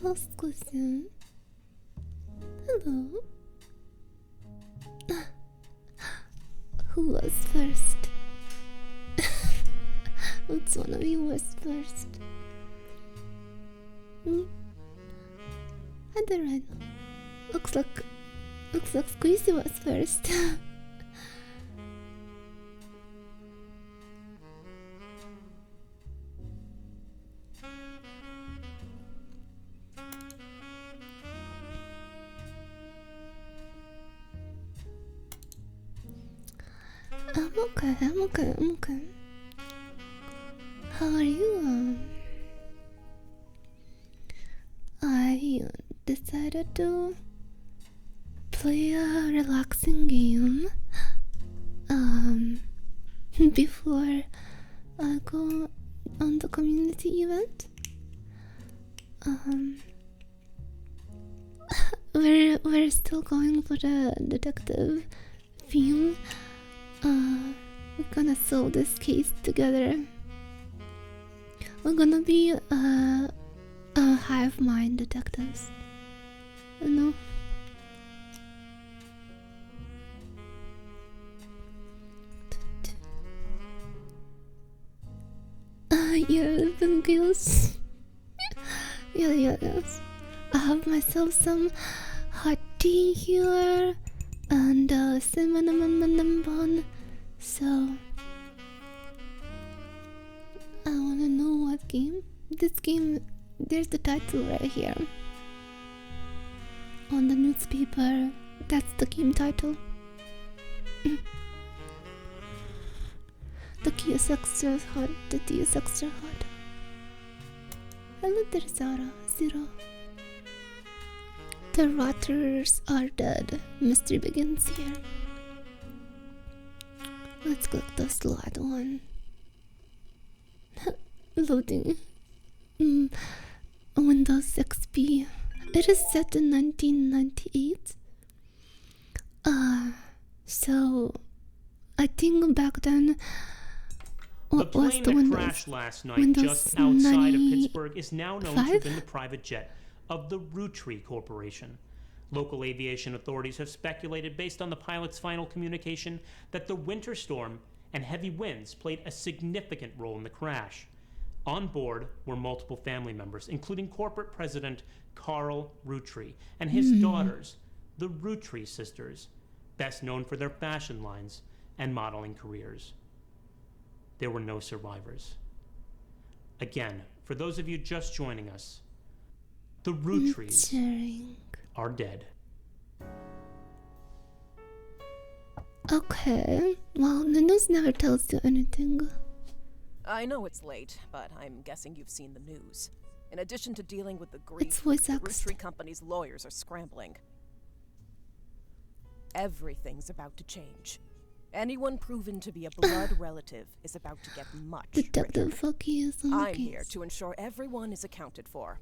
Last question. Hello. Who was first? Which one of you was first? I don't know. Looks like Squeezy was first. I'm okay. How are you? I decided to play a relaxing game before I go on the community event. We're still going for the detective theme. We're gonna solve this case together. We're gonna be hive mind detectives. You know? Yeah, Bengals. Yes. I have myself some hot tea here and cinnamon bun. So I wanna know what game. This game, there's the title right here on the newspaper. That's the game title. The key is extra hot. The tea is extra hot. Hello there, Zero. The Roottrees are dead. Mystery begins here. Let's click the slide one. Loading. Windows XP. It is set in 1998. So I think back then, what the was plane the that Windows? crashed last night Windows just outside of Pittsburgh is now known to 95? have been the private jet of the Roottrees Corporation. Local aviation authorities have speculated, based on the pilot's final communication, that the winter storm and heavy winds played a significant role in the crash. On board were multiple family members, including corporate president Carl Roottrees and his daughters, the Roottrees sisters, best known for their fashion lines and modeling careers. There were no survivors. Again, for those of you just joining us, the Roottrees are dead. Okay, well, the news never tells you anything. I know it's late, but I'm guessing you've seen the news. In addition to dealing with the grief, It's voice the axed. Roottrees company's lawyers are scrambling. Everything's about to change. Anyone proven to be a blood relative is about to get much Detective richer. Fucky is on the I'm case. here to ensure everyone is accounted for.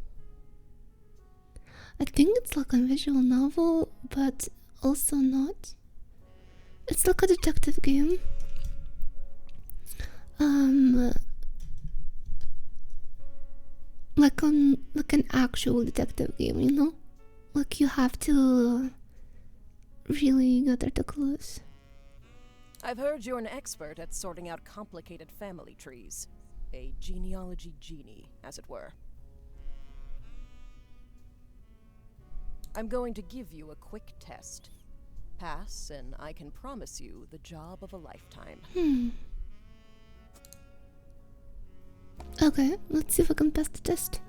I think it's like a visual novel, but also not. It's like a detective game. Like an actual detective game, you know? Like you have to really gather the clues. I've heard you're an expert at sorting out complicated family trees. A genealogy genie, as it were. I'm going to give you a quick test. Pass, and I can promise you the job of a lifetime. Okay, let's see if I can pass the test.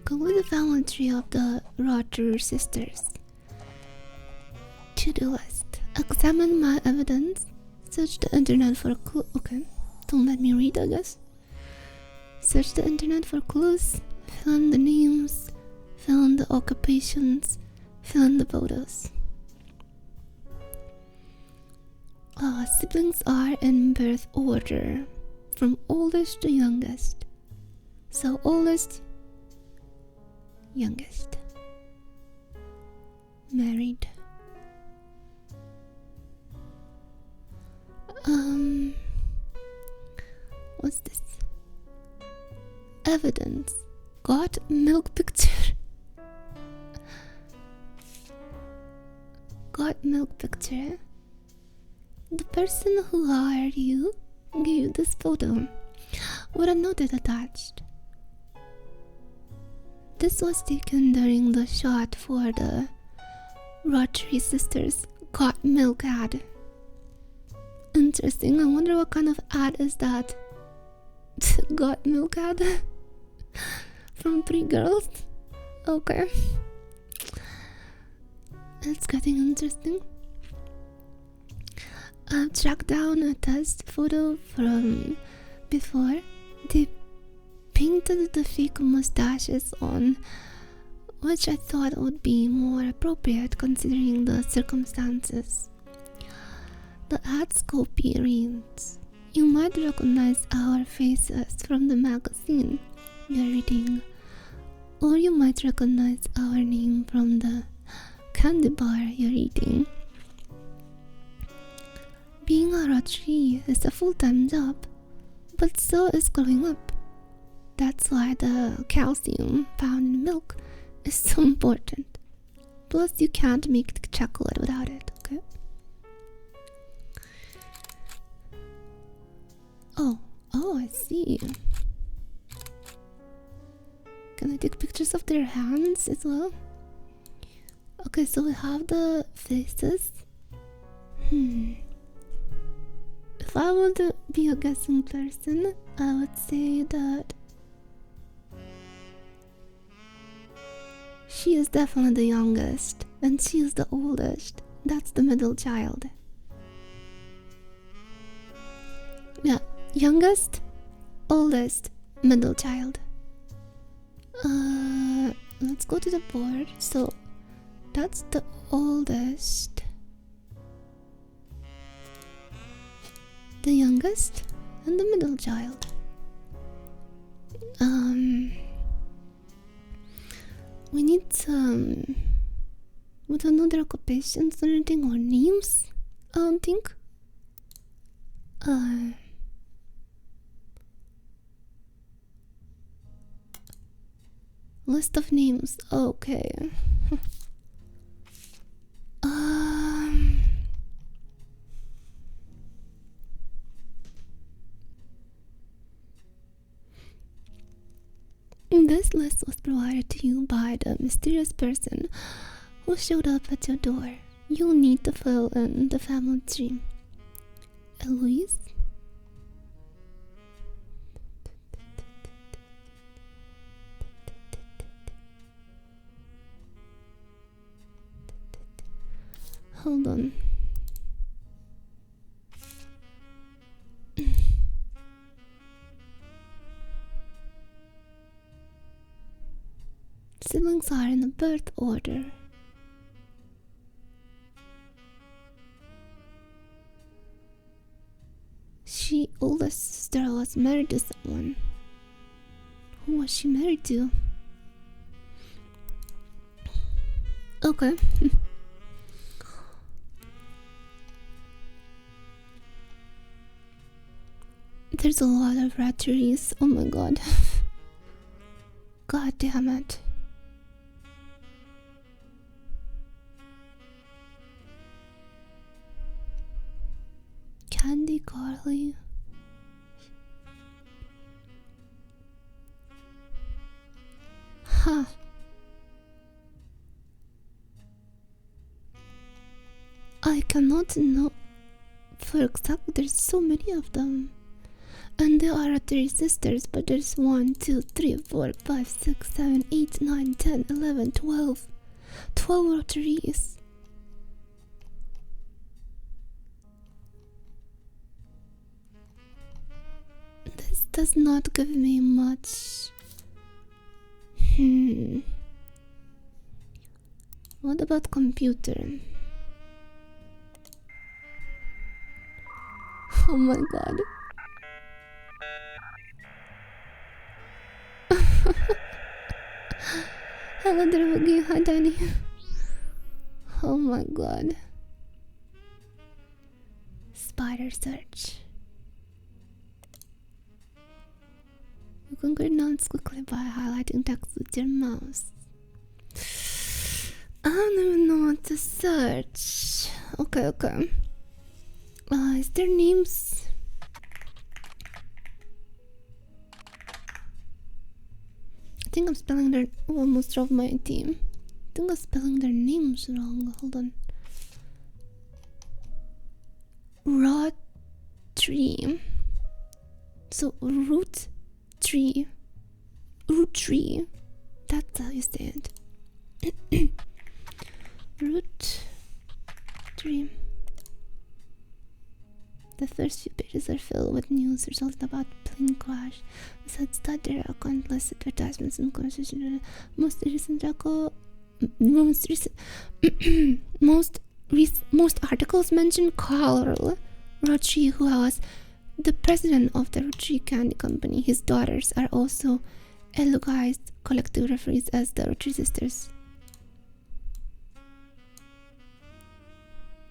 Complete the family tree of the Roottrees sisters. To-do list. Examine my evidence. Search the internet for clues. Okay, don't let me read, I guess. Search the internet for clues. Fill in the names. Fill in the occupations. Fill in the photos. Siblings are in birth order, from oldest to youngest. So oldest, youngest. Married. What's this? got milk picture. The person who hired you gave you this photo with a note attached. This was taken during the shot for the Roottrees sisters got milk ad. Interesting. I wonder what kind of ad is that. Got milk ad from 3 girls. Okay, it's getting interesting. I've tracked down a test photo from before. They painted the fake mustaches on, which I thought would be more appropriate considering the circumstances. The ad's copy reads, "You might recognize our faces from the magazine you're reading, or you might recognize our name from the candy bar you're eating." Being a Roottrie is a full-time job, but so is growing up. That's why the calcium found in milk is so important. Plus, you can't make chocolate without it, okay? Oh, I see. Can I take pictures of their hands as well? Okay, so we have the faces. If I would be a guessing person, I would say that she is definitely the youngest, and she is the oldest. That's the middle child. Yeah, youngest, oldest, middle child. Let's go to the board. So that's the oldest, the youngest, and the middle child. We need some. We don't know their occupations or anything or names. I don't think. List of names. Okay. This list was provided to you by the mysterious person who showed up at your door. You'll need to fill in the family tree. Eloise? Hold on. Siblings are in a birth order. She oldest sister was married to someone. Who was she married to? Okay. There's a lot of Roottrees. Oh my god. God damn it. Candy Carly. Huh. I cannot know for exact. There's so many of them. And there are 3 sisters, but there's 1, 2, 3, 4, 5, 6, 7, 8, 9, 10, 11, 12. 12 Roottrees. This does not give me much. What about computer? Oh my god. Hello there, hi Danny. Oh my god. Spider search. You can create nouns quickly by highlighting text with your mouse. I don't even know what to search. Okay. Is their names? I think I'm spelling their. Almost drove my team. I think I'm spelling their names wrong. Hold on. Roottrees. So Roottrees. Roottrees. That's how you say it. Roottrees. The first few pages are filled with news results about plane crash. Besides that, there are countless advertisements and conversations. Most articles mention Carl Roottrees, who was the president of the Roottrees Candy Company. His daughters are also eulogized collective referees as the Roottrees sisters.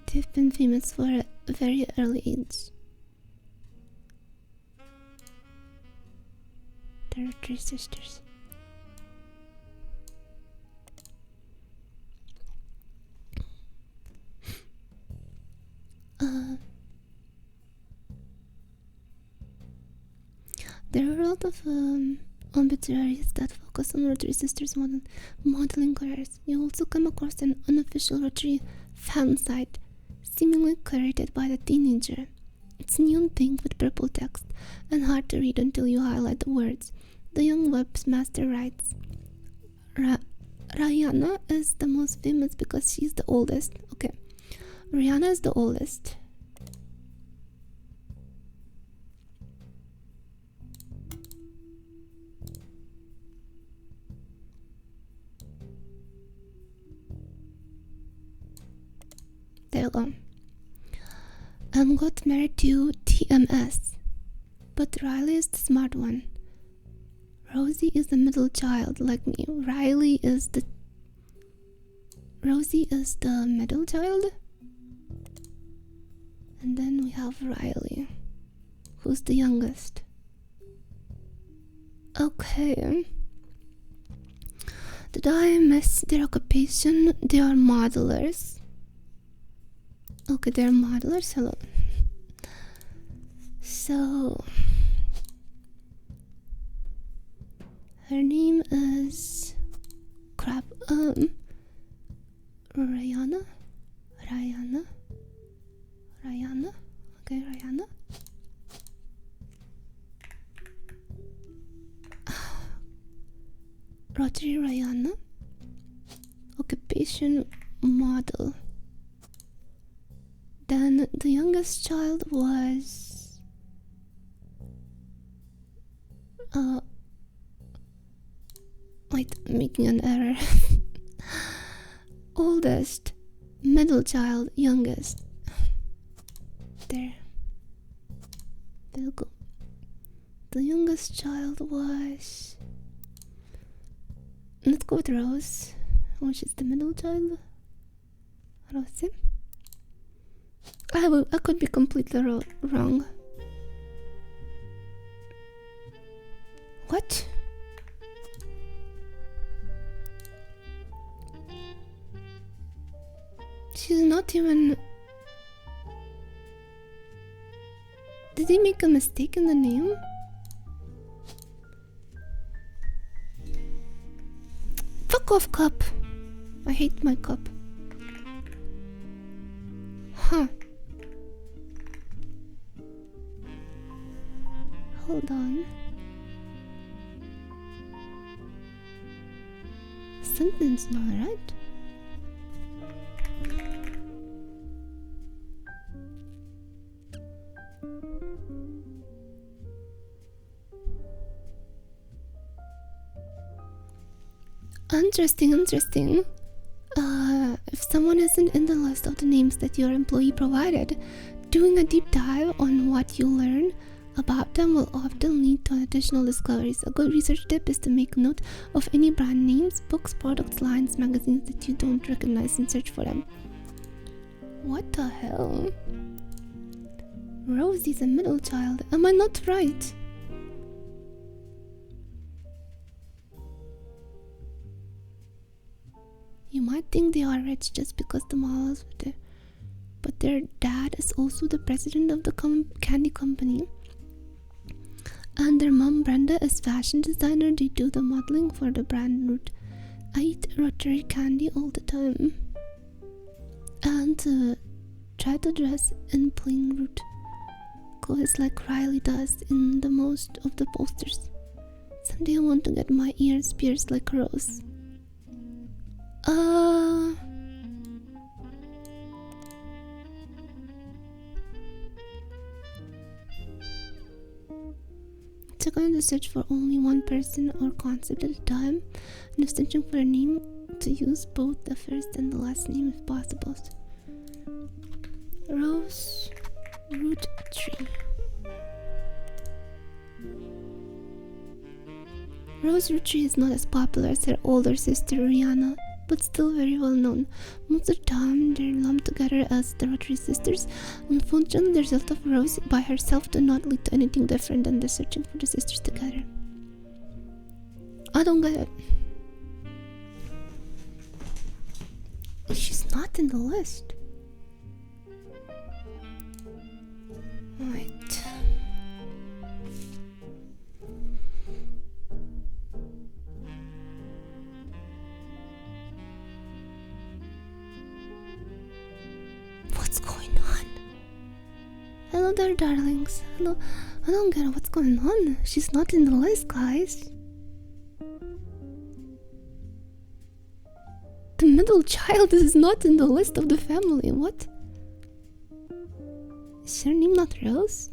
They've been famous for a very early age. The Roottrees sisters. There are a lot of obituaries that focus on Roottrees sisters' modeling careers. You also come across an unofficial Roottrees fan site, seemingly curated by the teenager. It's neon pink with purple text and hard to read until you highlight the words. The young webmaster writes, Rihanna is the most famous because she's the oldest. Okay, Rihanna is the oldest. There you go. And got married to TMS. But Riley is the smart one. Rosie is the middle child, like me. Rosie is the middle child. And then we have Riley, who's the youngest. Okay. Did I miss their occupation? They are modelers. Okay, they're modelers. Hello. So her name is Rihanna. Okay, Rihanna. Roottrees Rihanna. Occupation model. Then the youngest child was wait, making an error. Oldest, middle child, youngest. There we go. The youngest child was, let's go with Rose, which is the middle child. Rose. I could be completely wrong. What? She's not even... Did they make a mistake in the name? Fuck off, cup. I hate my cup. Huh. Hold on. Something's not right. Interesting. If someone isn't in the list of the names that your employee provided, doing a deep dive on what you learn about them will often lead to additional discoveries. A good research tip is to make note of any brand names, books, products, lines, magazines that you don't recognize and search for them. What the hell? Rosie's a middle child. Am I not right? You might think they are rich just because the models were there, but their dad is also the president of the candy company, and their mom Brenda is fashion designer. They do the modeling for the brand Root. I eat Roottrees candy all the time and try to dress in plain Root clothes like Riley does in the most of the posters. Someday I want to get my ears pierced like Rose. So going to search for only one person or concept at a time, and if searching for a name, to use both the first and the last name if possible. Rose Root Tree. Rose Roottrees is not as popular as her older sister Rihanna, but still very well known. Most of the time they're lumped together as the Roottrees sisters. Unfortunately, the result of Rose by herself do not lead to anything different than the searching for the sisters together. I don't get it. She's not in the list. Right. What's going on? Hello there, darlings. Hello. I don't get what's going on. She's not in the list, guys. The middle child is not in the list of the family. What? Is her name not Rose?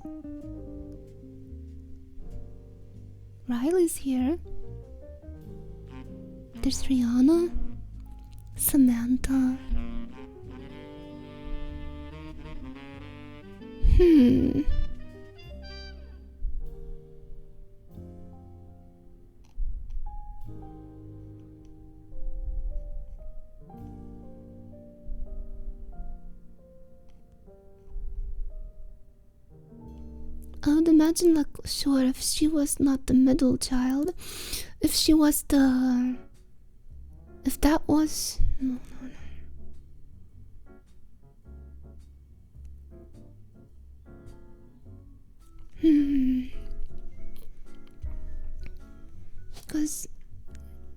Riley's here. There's Rihanna, Samantha. I would imagine, like, sure, if she was not the middle child, if she was the... If that was... No. Because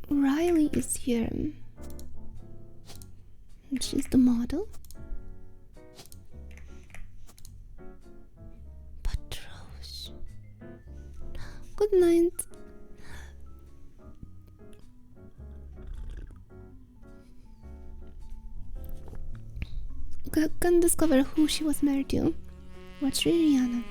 Riley is here. And she's the model. But Rose... Good night. Can discover who she was married to. Watch Rihanna.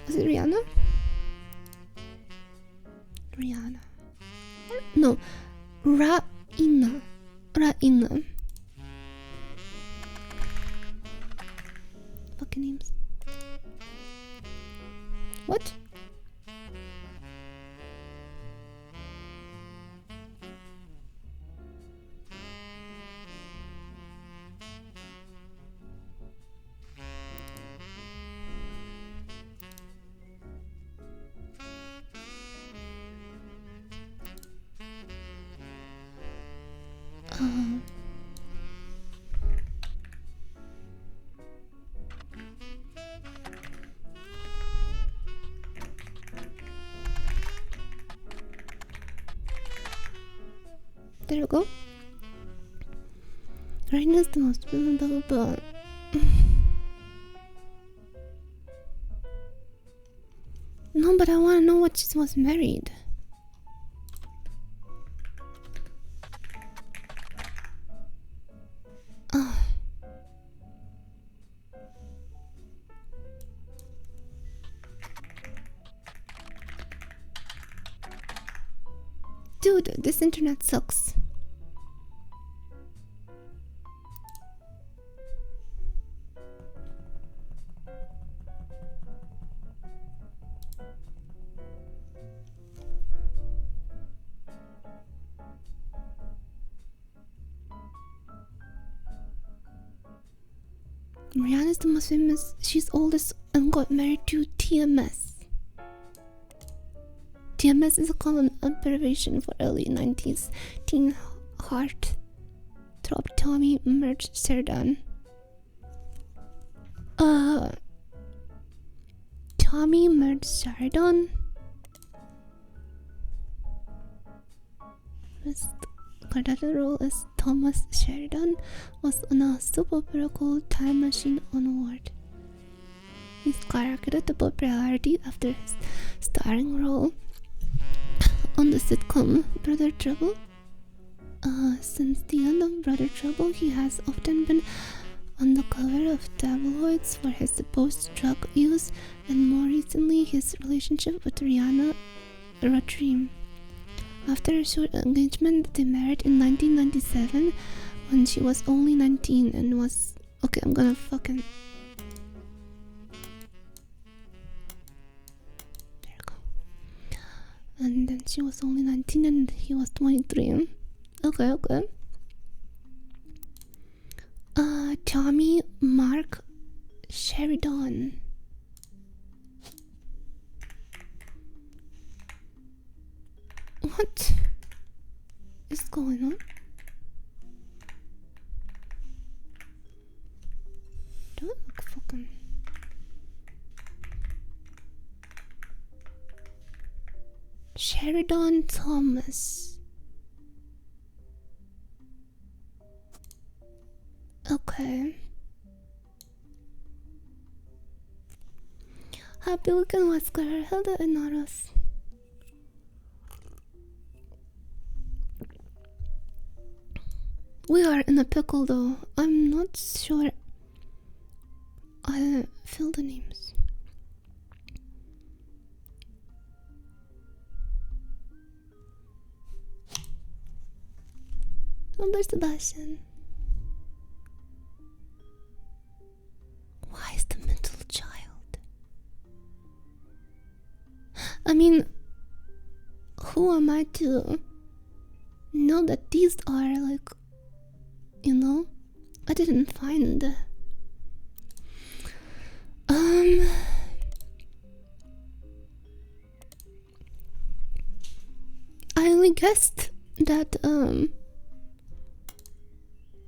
Was it Rihanna? Rihanna. No. Raina. Fucking names. What? There we go. Right now is the most blah, blah. No, but I want to know what she was married. Dude, this internet sucks. Rihanna's the most famous. She's oldest and got married to TMS. TMS is a common abbreviation for early 90s teen heart throb Tommy Merch Sheridan. Tommy Merch Sheridan. His credit role as Thomas Sheridan was on a soap opera called Time Machine Onward. He skyrocketed to popularity after his starring role on the sitcom Brother Trouble. Since the end of Brother Trouble, he has often been on the cover of tabloids for his supposed drug use, and more recently his relationship with Rihanna Roottrees. After a short engagement, they married in 1997 when she was only 19 and was... Okay, I'm gonna fucking... There you go. And then she was only 19 and he was 23. Okay. Tommy Mark Sheridan. What is going on? Don't look fucking... Sheridan Thomas. Okay. Happy weekend, Oscar, Hilda, and Naros. We are in a pickle though. I'm not sure I'll fill the names. Number Sebastian. Why is the middle child? I mean, who am I to know that these are like, you know? I didn't find I only guessed that I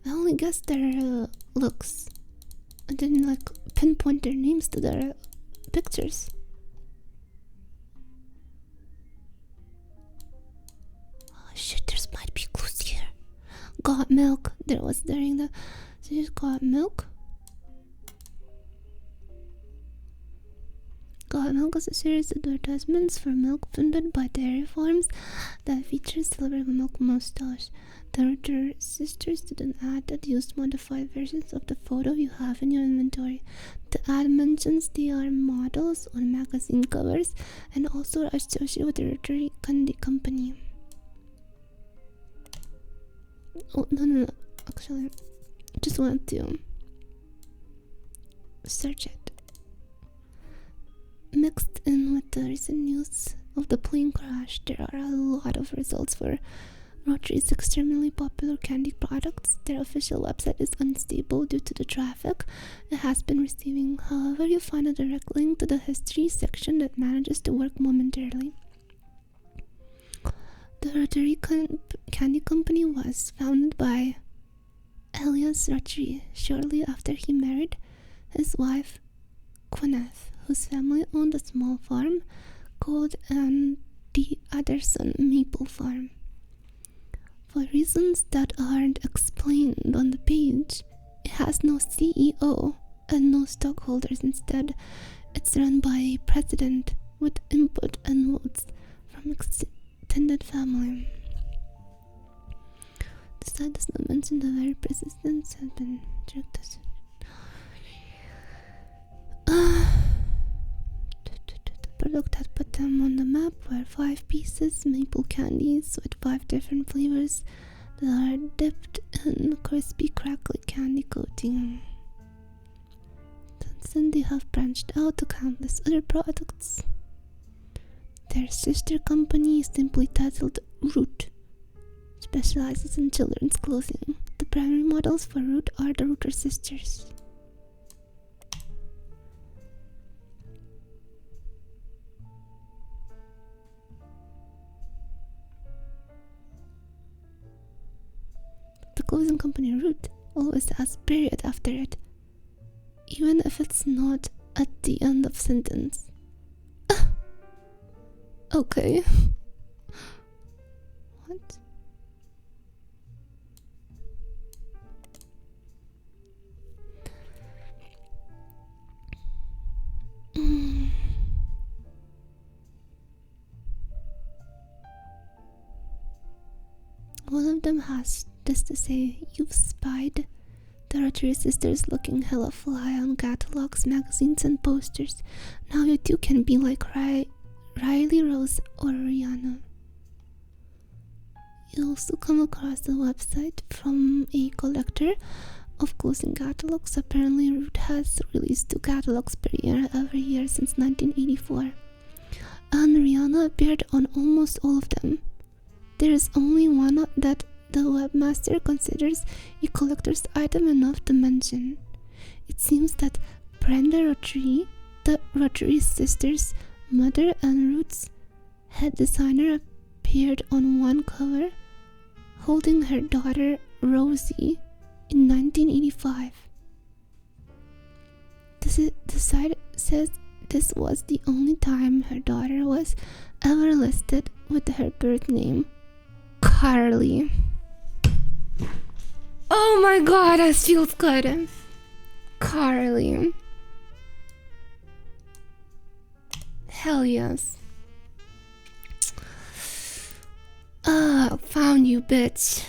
only guessed their looks. I didn't like pinpoint their names to their pictures. Oh shit, there might be clues here. Got Milk. There was during the... So just Got Milk. Got Milk is a series of advertisements for milk funded by dairy farms that features celebrity milk mustache. The Roottrees sisters did an ad that used modified versions of the photo you have in your inventory. The ad mentions they are models on magazine covers and also are associated with the Roottrees Candy Company. Oh, no. Actually, I just wanted to search it. Mixed in with the recent news of the plane crash, there are a lot of results for Roottrees' extremely popular candy products. Their official website is unstable due to the traffic it has been receiving. However, you find a direct link to the history section that manages to work momentarily. The Roottrees Candy Company was founded by Elias Roottrees shortly after he married his wife Gwyneth, whose family owned a small farm called the Adderson Maple Farm. For reasons that aren't explained on the page, it has no CEO and no stockholders. Instead, it's run by a president with input and votes from extended family. The site does not mention the very persistence has been checked. The product that put them on the map were 5 pieces maple candies with 5 different flavors that are dipped in crispy crackly candy coating. Since then they have branched out to countless other products. Their sister company, simply titled Root, specializes in children's clothing. The primary models for Root are the Roottrees sisters. closing company Root always has period after it, even if it's not at the end of sentence. Okay. What? One of them has this to say: "You've spied the Roottrees sisters looking hella fly on catalogs, magazines, and posters. Now you two can be like Riley, Rose, or Rihanna." You also come across the website from a collector of clothing catalogs. Apparently, Root has released 2 catalogs per year every year since 1984, and Rihanna appeared on almost all of them. There is only one that the webmaster considers a collector's item enough to mention. It seems that Brenda Roottrie, the Roottrie sisters' mother and Root's head designer, appeared on one cover holding her daughter Rosie in 1985. The site says this was the only time her daughter was ever listed with her birth name, Carly. Oh my god, that feels good. Carly. Hell yes. Found you, bitch.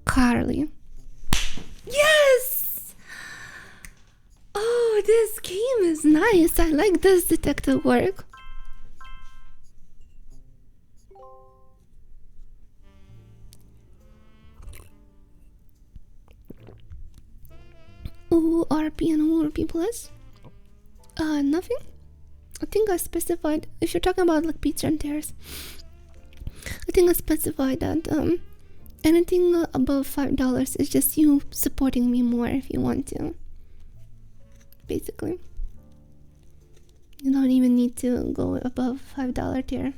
Carly. Yes! Oh, this game is nice. I like this detective work. Who RP and who RP plus? Nothing. I think I specified, if you're talking about like pizza and tears, I think I specified that anything above $5 is just you supporting me more if you want to. Basically, you don't even need to go above $5 tier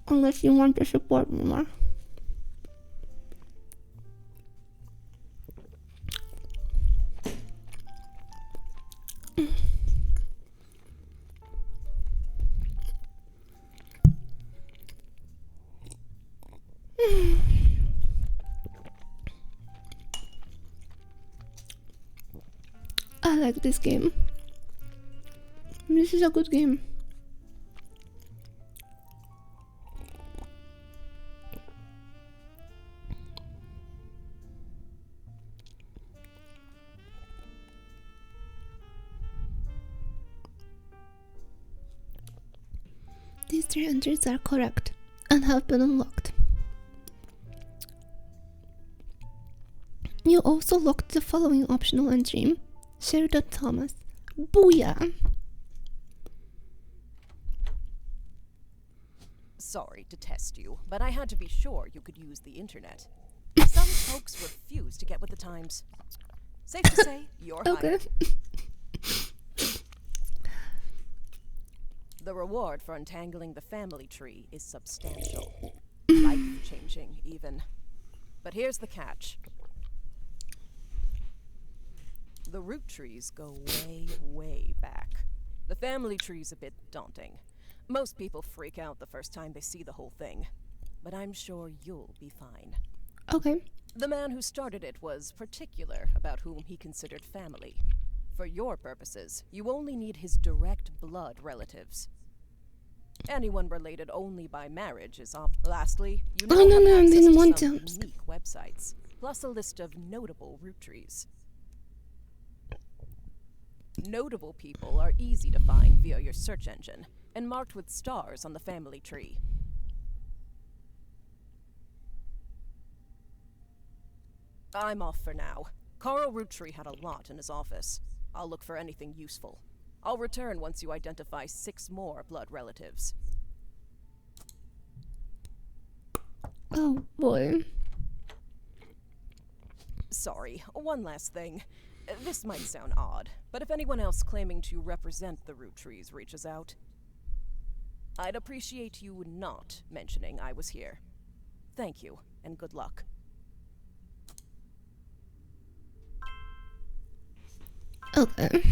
unless you want to support me more. I like this game. This is a good game. These 3 entries are correct and have been unlocked. You also locked the following optional entry: Sheridan Thomas. Booyah! Sorry to test you, but I had to be sure you could use the internet. Some folks refuse to get with the times. Safe to say, you're Okay. hired. The reward for untangling the family tree is substantial. Life-changing, even. But here's the catch. The Roottrees go way, way back. The family tree's a bit daunting. Most people freak out the first time they see the whole thing. But I'm sure you'll be fine. Okay. The man who started it was particular about whom he considered family. For your purposes, you only need his direct blood relatives. Anyone related only by marriage is Lastly, you now have I access didn't to want some to. unique websites, plus a list of notable Roottrees. Notable people are easy to find via your search engine, and marked with stars on the family tree. I'm off for now. Carl Roottree had a lot in his office. I'll look for anything useful. I'll return once you identify 6 more blood relatives. Oh boy. Sorry, one last thing. This might sound odd, but if anyone else claiming to represent the Roottrees reaches out, I'd appreciate you not mentioning I was here. Thank you, and good luck. Okay.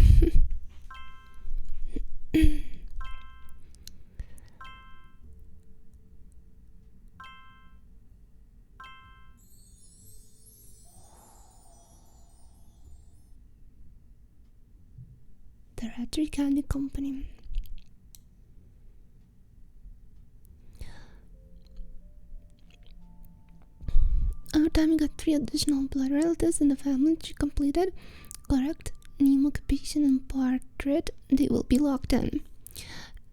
The Roottrees Candy Company. Over time, you got 3 additional blood relatives in the family tree completed. Correct name, occupation, and portrait. They will be locked in.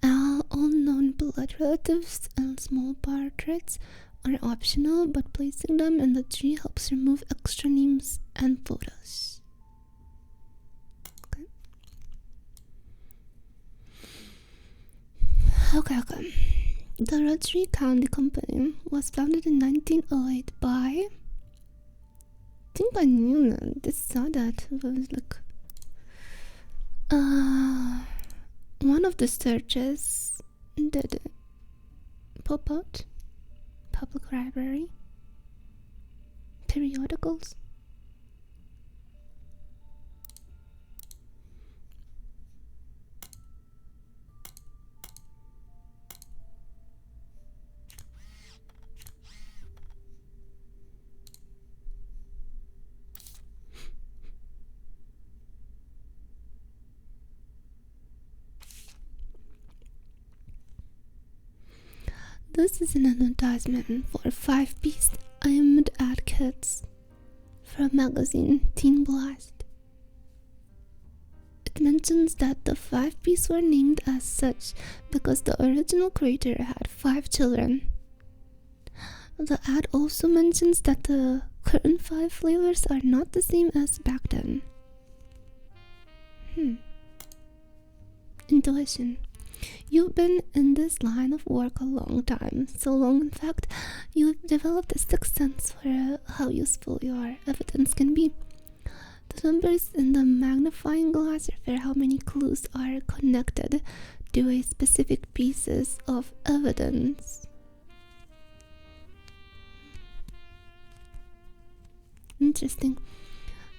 All known blood relatives and small portraits are optional, but placing them in the tree helps remove extra names and photos. Okay. The Roottrees Candy Company was founded in 1908 by... I think I knew that. Just saw that. It was like... one of the searches did pop out. Public library. Periodicals. This is an advertisement for 5-piece aimed at kids from magazine Teen Blast. It mentions that the 5-piece were named as such because the original creator had 5 children. The ad also mentions that the current 5 flavors are not the same as back then. Intuition. You've been in this line of work a long time, so long in fact, you've developed a sixth sense for how useful your evidence can be. The numbers in the magnifying glass refer how many clues are connected to a specific pieces of evidence. Interesting.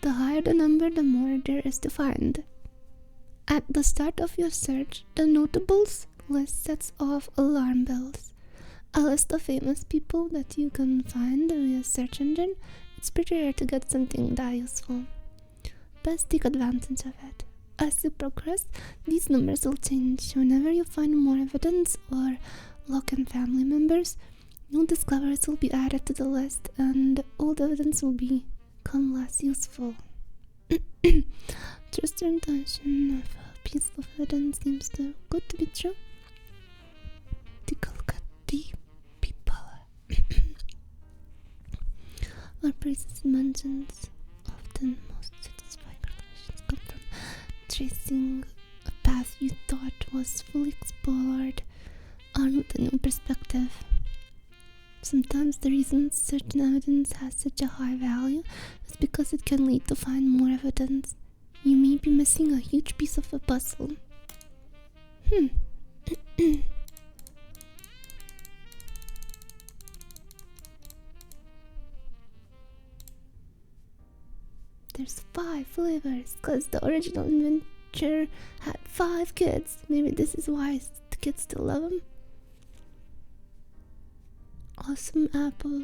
The higher the number, the more there is to find. At the start of your search, the notables list sets off alarm bells. A list of famous people that you can find via search engine. It's pretty rare to get something that useful. Best take advantage of it. As you progress, these numbers will change. Whenever you find more evidence or lock in family members, new discoveries will be added to the list and old evidence will become less useful. Trust your intention of a piece of evidence seems too good to be true. Take a look at the people. Our praises mentions often most satisfying relations come from tracing a path you thought was fully explored on with a new perspective. Sometimes the reason certain evidence has such a high value is because it can lead to find more evidence. You may be missing a huge piece of a puzzle. There's 5 flavors because the original inventor had 5 kids. Maybe this is why the kids still love him. Awesome apple,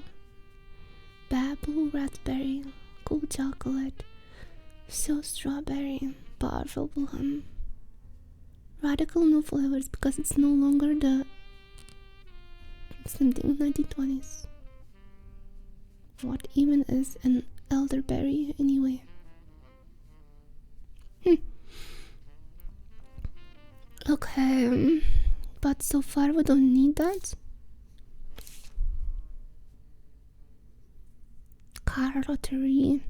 babble raspberry, cool chocolate, so strawberry, powerful plum. Radical new flavors because it's no longer the something 1920s. What even is an elderberry anyway? Okay, but so far we don't need that. Carl Roottrees,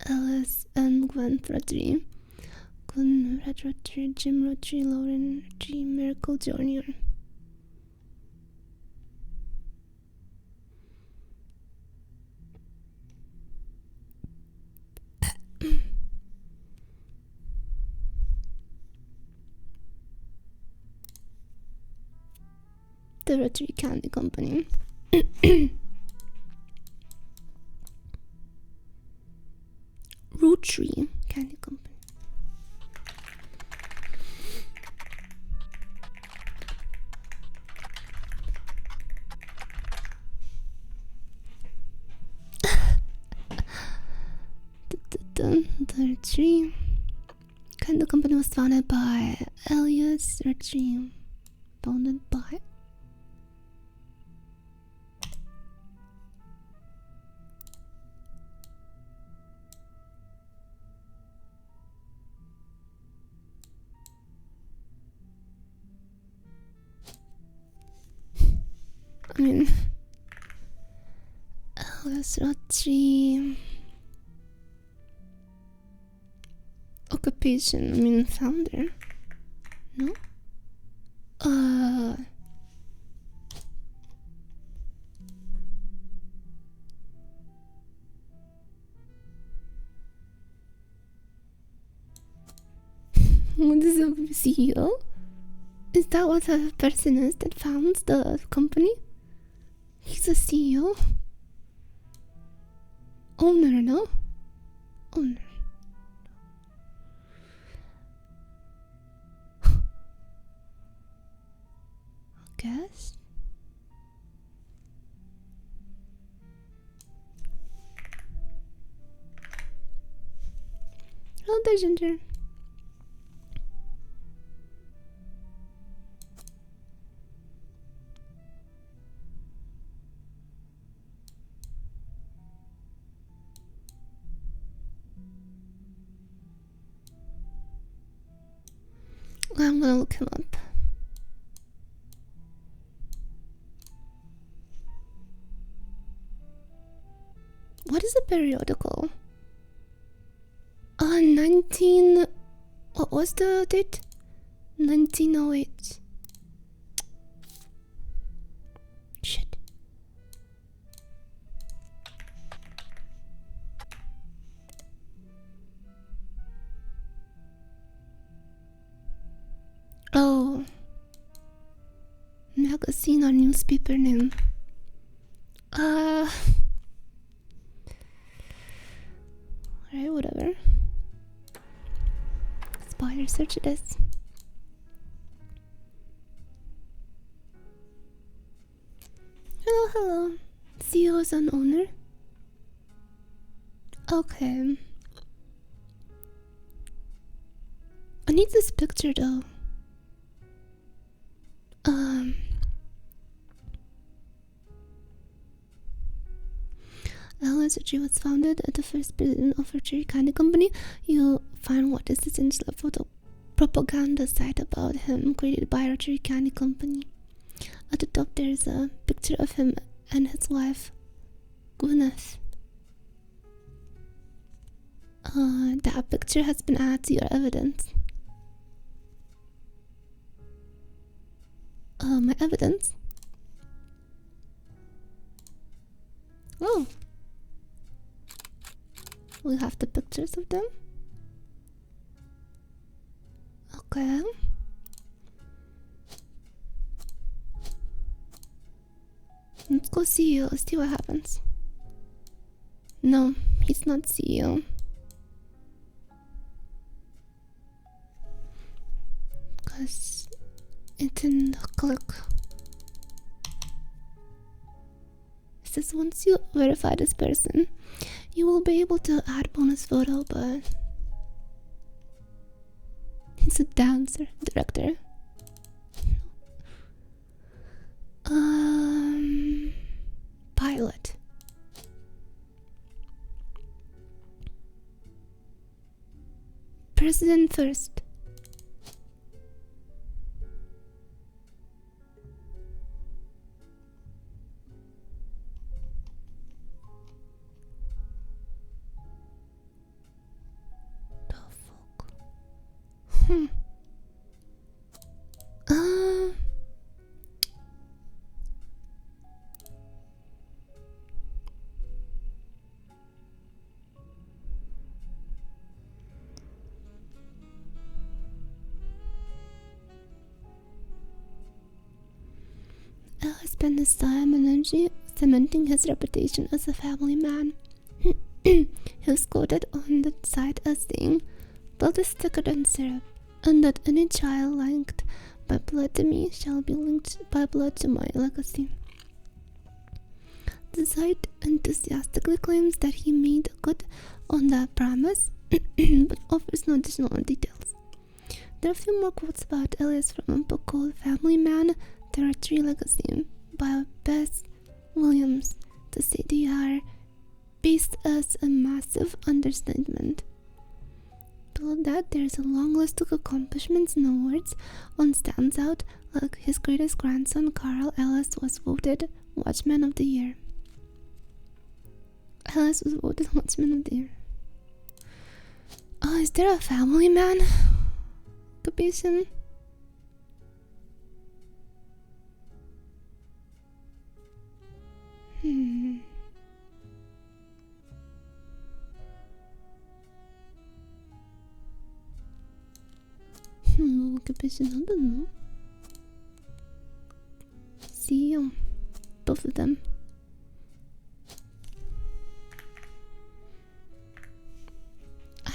Alice and Gwen Roottrees, Conrad Roottrees, Jim Roottrees, Lauren Roottrees, Miracle Jr. the Roottrees Candy Company. Roottrees Candy Company. The Roottrees Candy Company was founded by Elias Roottrees. Founded by I mean, Elias Roottrees. Occupation, I mean, founder. No? What is a CEO? Is that what a person is that founds the company? He's a CEO? Owner, no? Owner. Guess. Oh, there's Ginger. I'm gonna look him up. What is a periodical? 19... What was the date? 1908. Shit. Oh. Magazine or newspaper name. Alright, whatever. Spider search this. Hello. CEO's an owner. Okay. I need this picture though. Alice Roottrees was founded as the first president of Roottrees Candy Company. You'll find what is essentially a photo propaganda site about him created by Roottrees Candy Company. At the top there's a picture of him and his wife, Gwyneth. That picture has been added to your evidence. My evidence? Oh. We have the pictures of them. Okay. Let's go CEO. Let's see what happens. No, he's not CEO. Because it didn't click. It says once you verify this person, you will be able to add bonus photo, but he's a dancer, director. Pilot. President first. spent his time and energy cementing his reputation as a family man. He was quoted on the site as saying, "Blood is thicker than syrup, and that any child linked by blood to me shall be linked by blood to my legacy." The site enthusiastically claims that he made good on that promise, but offers no additional details. There are a few more quotes about Elias from a book called Family Man, Territory Legacy by Bess Williams. To say they are based as a massive understatement. Below that, there is a long list of accomplishments and awards. One stands out, like his greatest grandson, Carl Ellis, was voted Watchman of the Year. Ellis was voted Watchman of the Year. Oh, is there a family man occupation? Occupation, I don't know. See, both of them.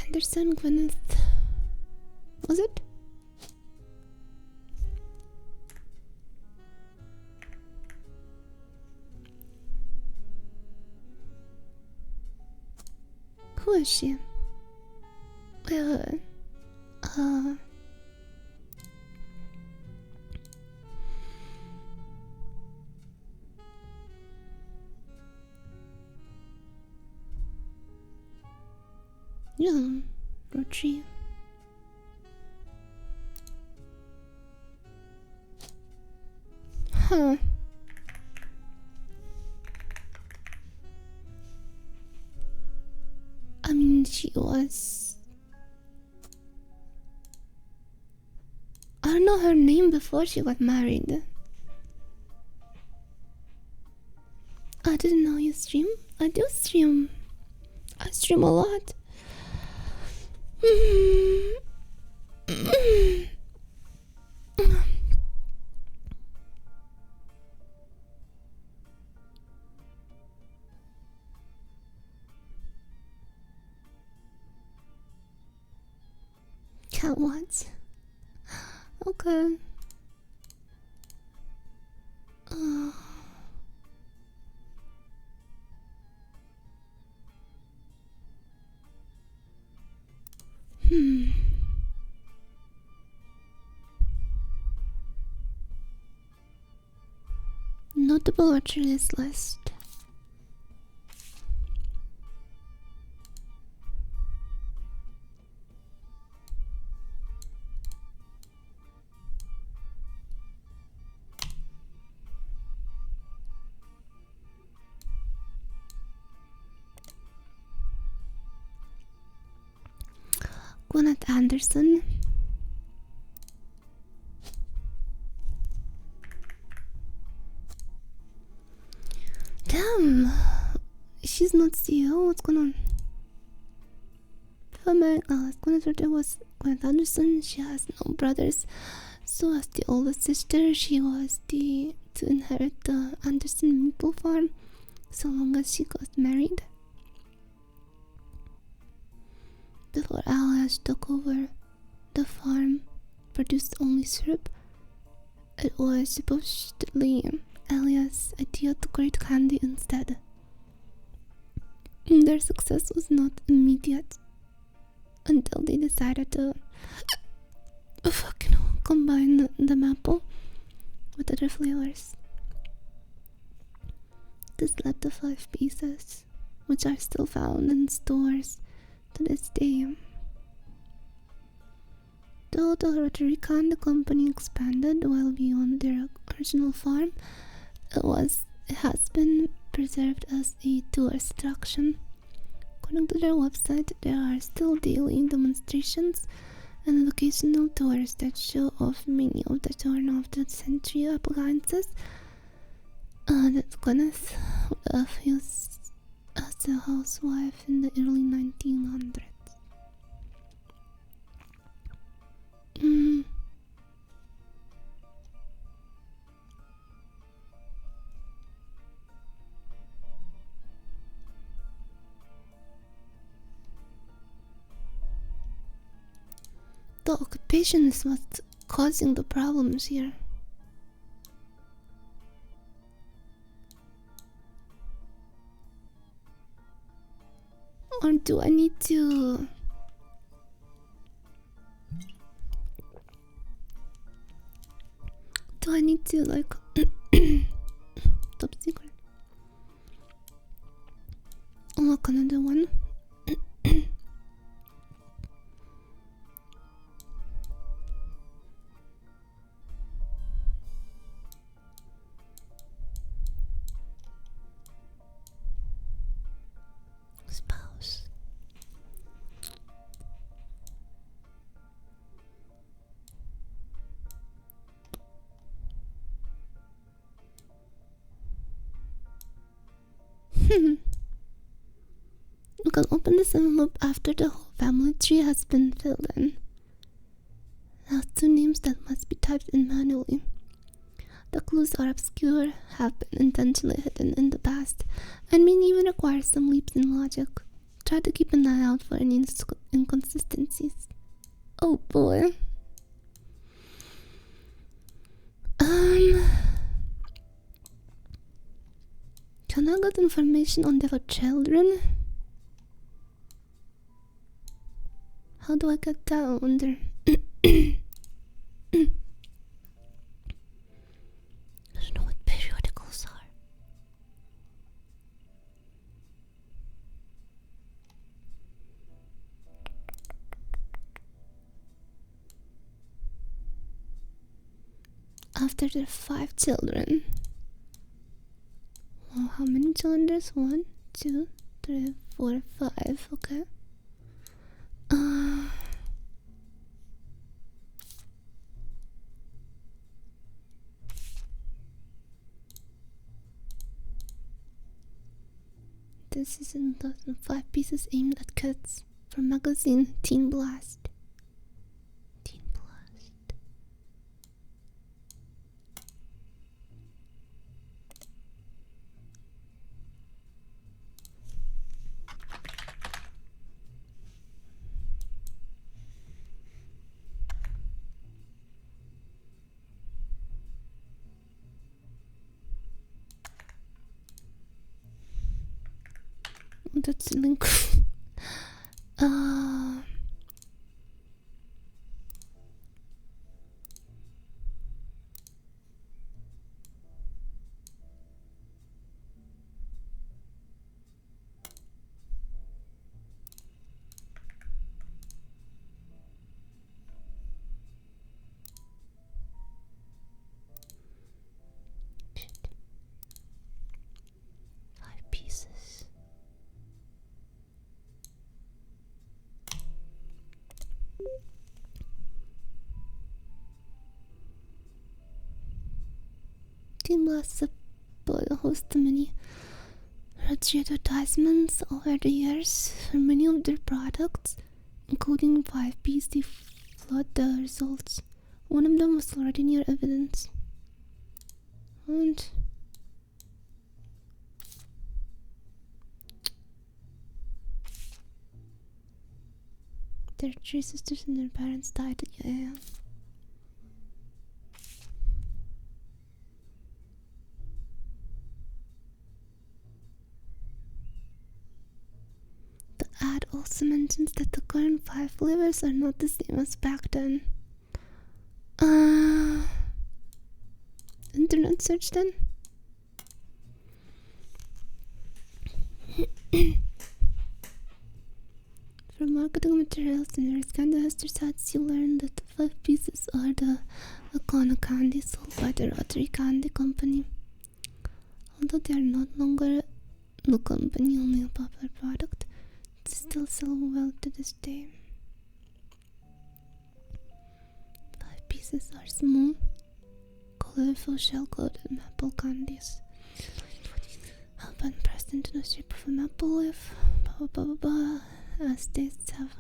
Anderson, Gwyneth. Was it? Who is she? Yeah, Roottrees. Huh. I mean, she was... I don't know her name before she got married. I didn't know you stream. I do stream. I stream a lot. Can't watch. Okay. Notable Roottrees list. Gwyneth Anderson. Damn, she's not CEO. What's going on? Gwyneth was Gwyneth Anderson. She has no brothers, so as the oldest sister, she was to inherit the Anderson maple farm, so long as she got married. Before Alias took over, the farm produced only syrup. It was supposedly Alias' idea to create candy instead. Their success was not immediate until they decided to combine the maple with other flavors. This led to 5 pieces, which are still found in stores to this day. Though the Rican, the company expanded well beyond their original farm, it has been preserved as a tourist attraction. According to their website, there are still daily demonstrations and occasional tours that show off many of the turn-of-the-century appliances that Gwyneth would have used as a housewife in the early 1900s. the occupation is what's causing the problems here. Or do I need to... like... top secret. Unlock another one. Spouse. We can open this envelope after the whole family tree has been filled in. Now 2 names that must be typed in manually. The clues are obscure, have been intentionally hidden in the past, and may even require some leaps in logic. Try to keep an eye out for any inconsistencies. Oh boy. Can I get information on their children? How do I get that under? I don't know what periodicals are. After their 5 children. Well, how many children? There's 1, 2, 3, 4, 5. Okay. This is in 5 pieces aimed at kids from magazine Teen Blast. Teen Blast. That's a link. Teen Blast hosts many Roottrees advertisements over the years for many of their products, including 5Ps. They flood the results. One of them was already near evidence. And their 3 sisters and their parents died. Yeah. The ad also mentions that the current 5 flavors are not the same as back then. Internet search then? From marketing materials and various candy history sites, you learn that the 5 pieces are the iconic candy sold by the Roottrees Candy Company. Although they are not longer the company, only a popular product, they still sell well to this day. 5 pieces are small, colorful shell-coated maple candies. Have been pressed into the shape of a maple leaf. As tastes have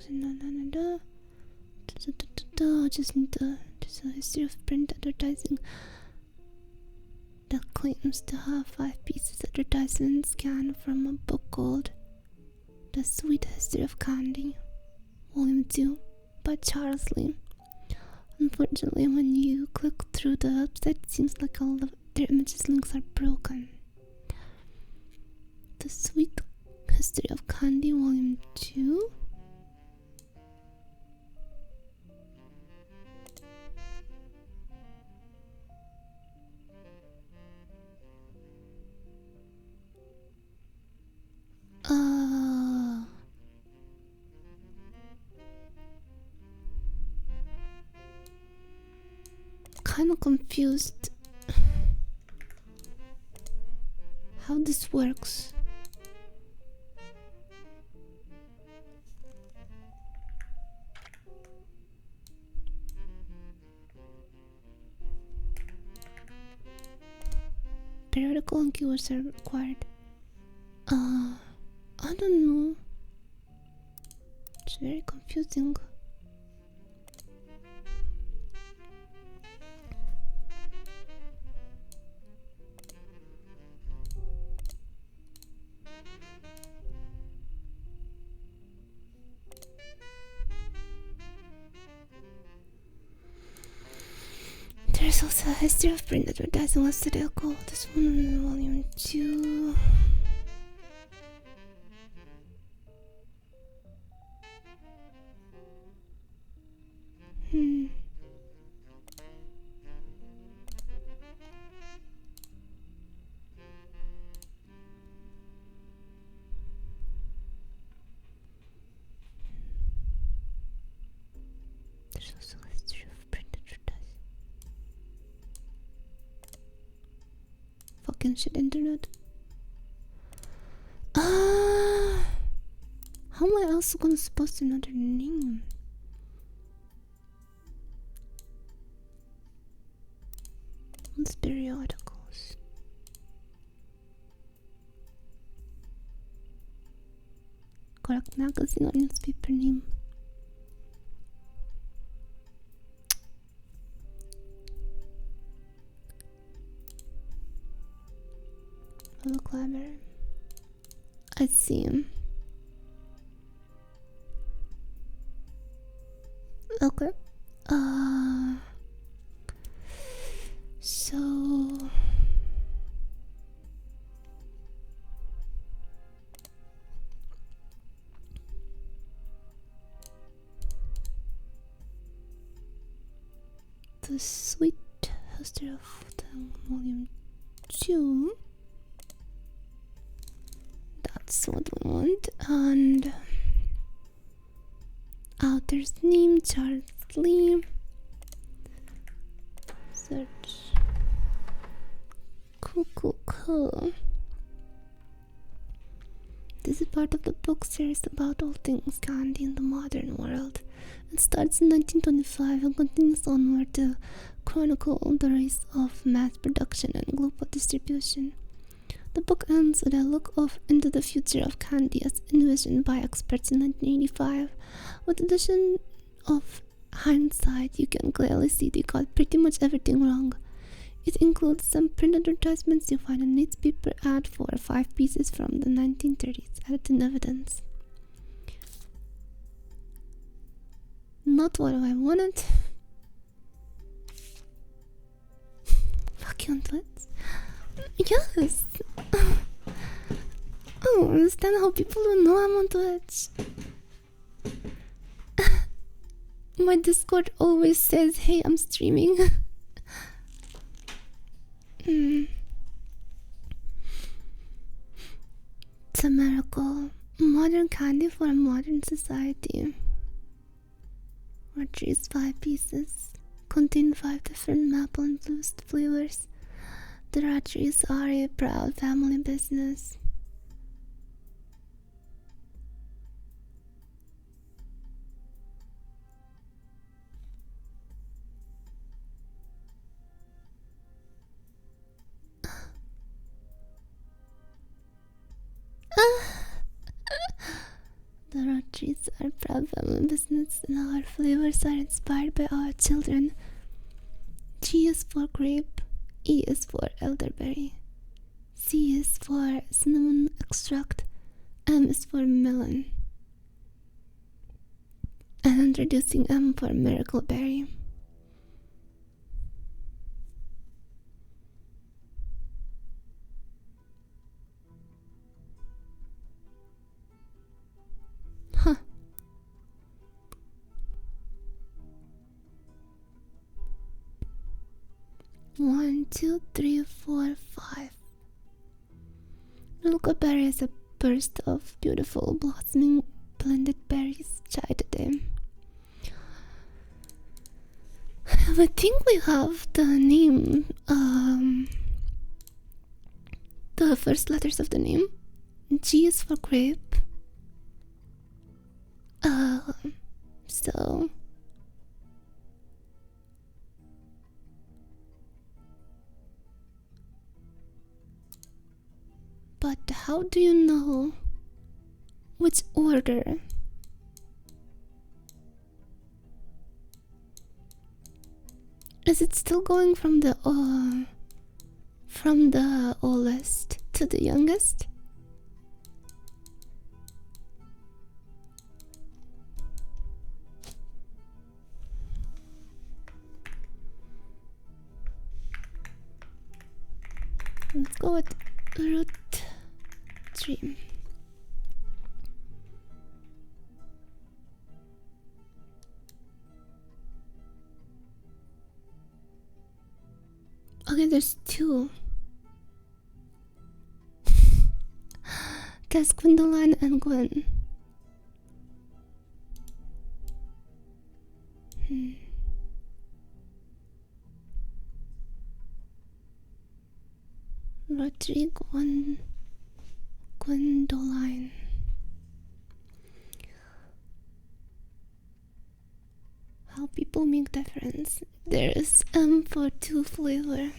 just need to just a history of print advertising that claims to have 5 pieces advertisement scanned from a book called The Sweet History of Candy, Volume 2 by Charles Lee. Unfortunately, when you click through the website, it seems like all of their images links are broken. The Sweet History of Candy, Volume 2. Kind of confused how this works. Periodical and keywords are required. I don't know. It's very confusing. There's also a history of print advertising listed called this one in Volume 2. There's also a history of print advertising. Fucking shit, internet. How am I also gonna supposed to know their name? What's periodicals? Correct magazine or newspaper name. Look library. I see him. Okay. So the Sweet History of the Volume 2. That's what we want. And author's name, Charles Lee. Search. Cool. This is part of the book series about all things candy in the modern world. It starts in 1925 and continues onward to chronicle the rise of mass production and global distribution. The book ends with a look into the future of candy as envisioned by experts in 1985. With the addition of hindsight, you can clearly see they got pretty much everything wrong. It includes some print advertisements you find a newspaper ad for 5 pieces from the 1930s, added in evidence. Not what I wanted. Fucking twits. Yes. I don't understand how people don't know I'm on Twitch. My Discord always says, hey, I'm streaming. It's a miracle. Modern candy for a modern society. Roottrees 5 pieces. Contain 5 different maple and blue flavors. The Roottrees are a proud family business. The Roottrees are proud family business and our flavors are inspired by our children. G is for grape, E is for elderberry, C is for cinnamon extract, M is for melon, and introducing M for miracle berry. 1, 2, 3, 4, 5. Look, a berry is a burst of beautiful blossoming blended berries. Chai today. I think we have the name, the first letters of the name. G is for grape. So but how do you know which order? Is it still going from the oldest to the youngest? Let's go with Roottrees. Okay, there's two. Guess Gwendolyn and Gwen. Roottrees, Gwendolyn. How people make difference. There is M for 2 flavor.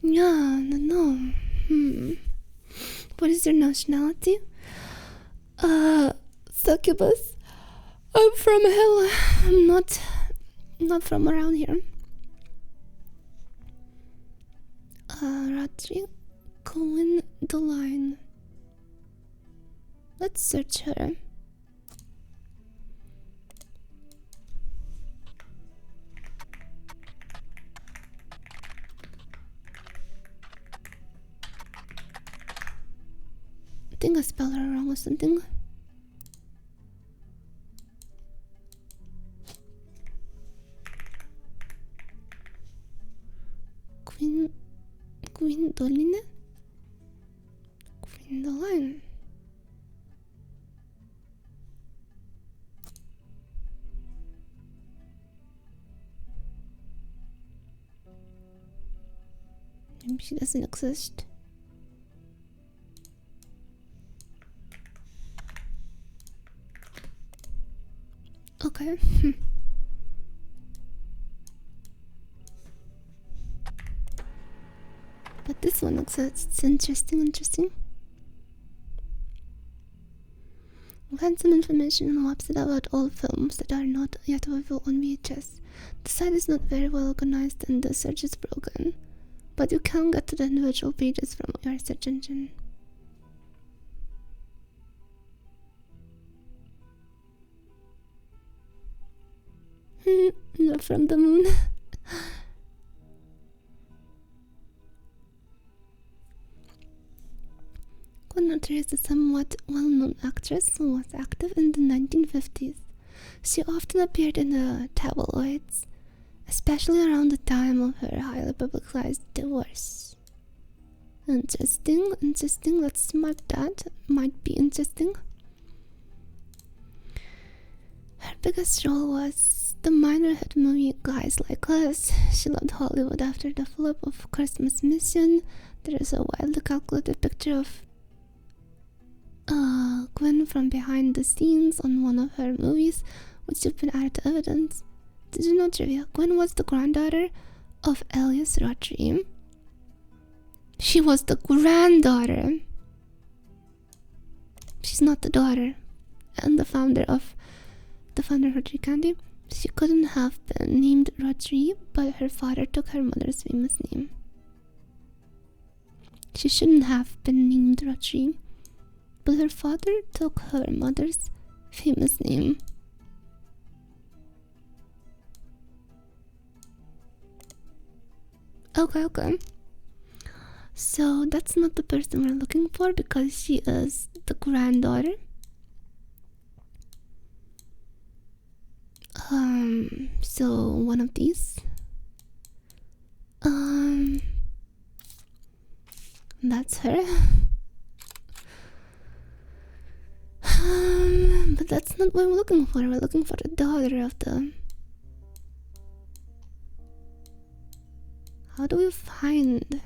Yeah, no. What is their nationality? Succubus. I'm from hell. I'm not from around here. Roottrees, Gwendolyn. Let's search her. I think I spelled her wrong or something. Gwendolyn? Gwendolyn. Maybe she doesn't exist. Okay. But this one looks it's interesting. We had some information on the website about all films that are not yet available on VHS. The site is not very well organized and the search is broken, but you can get to the individual pages from your search engine. You're from the moon. Gwen Roottrees is a somewhat well-known actress who was active in the 1950s. She often appeared in the tabloids, especially around the time of her highly publicized divorce. Interesting. Let's mark that. Might be interesting. Her biggest role was the minor hit movie Guys Like Us. She left Hollywood after the flop of Christmas Mission. There is a wildly calculated picture of Gwen from behind the scenes on one of her movies, which have been added to evidence. Did you know, trivia? Gwen was the granddaughter of Elias Roottrees. She was the granddaughter. She's not the daughter. And the founder of Roottrees Candy. She couldn't have been named Roottrees, but her father took her mother's famous name. She shouldn't have been named Roottrees, but her father took her mother's famous name. Okay. So that's not the person we're looking for because she is the granddaughter. So one of these. That's her. But that's not what we're looking for. We're looking for the daughter of the... How do we find...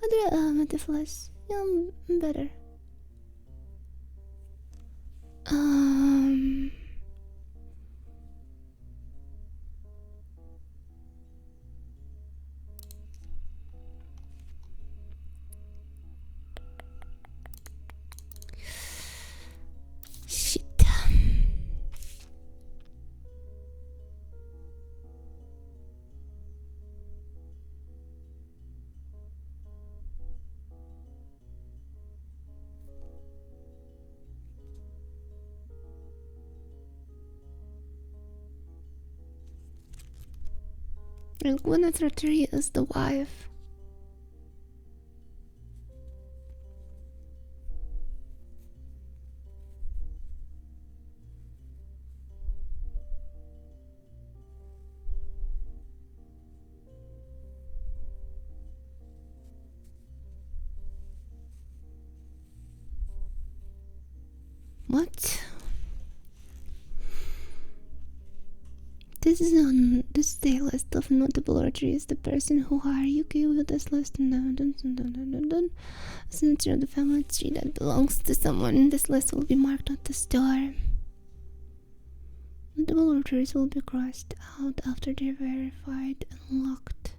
How do I with the flesh? Yeah, I'm better. Shit. And Gwyneth Roottrees is the wife. What? This is the list of notable Roottrees. The person who hired you gave you this list and a signature of the family tree that belongs to someone in this list will be marked at the store. Notable Roottrees will be crossed out after they're verified and locked.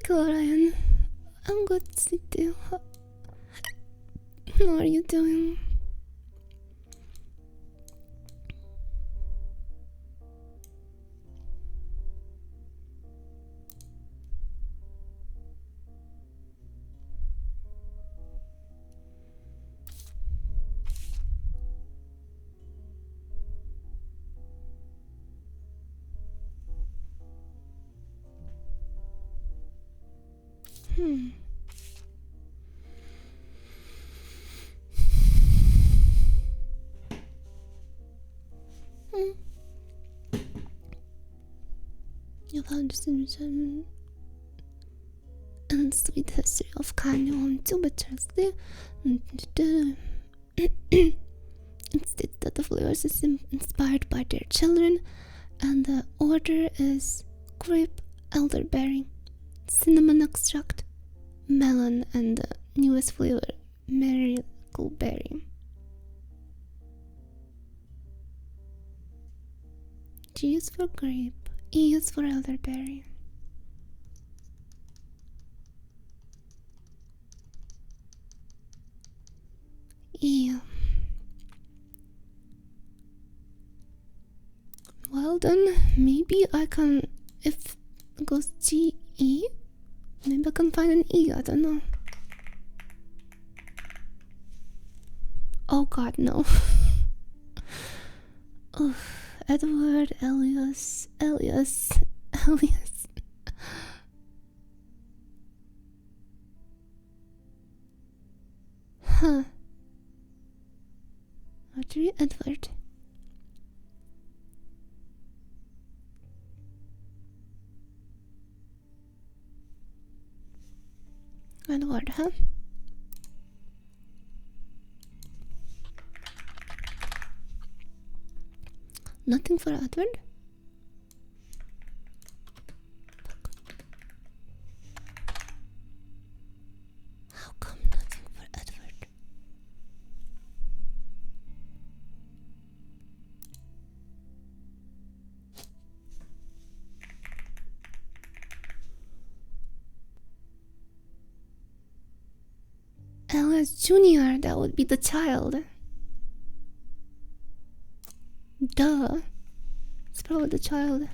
Hello, Ryan. I'm good to see you. How are you doing? You've had this and sweet history of Kanye on too, but Charlie. It states that the flavors is inspired by their children, and the order is grape, elderberry, cinnamon extract, melon, and the newest flavor, miracleberry. G is for grape, E is for elderberry. E. Well then, maybe I can, if it goes G, E, maybe I can find an E, I don't know. Oh god, no. Oof. Edward, Elias. Huh. Audrey Edward. Edward, huh? Nothing for Edward? How come nothing for Edward? Elias Jr., that would be the child. Duh. It's probably the child.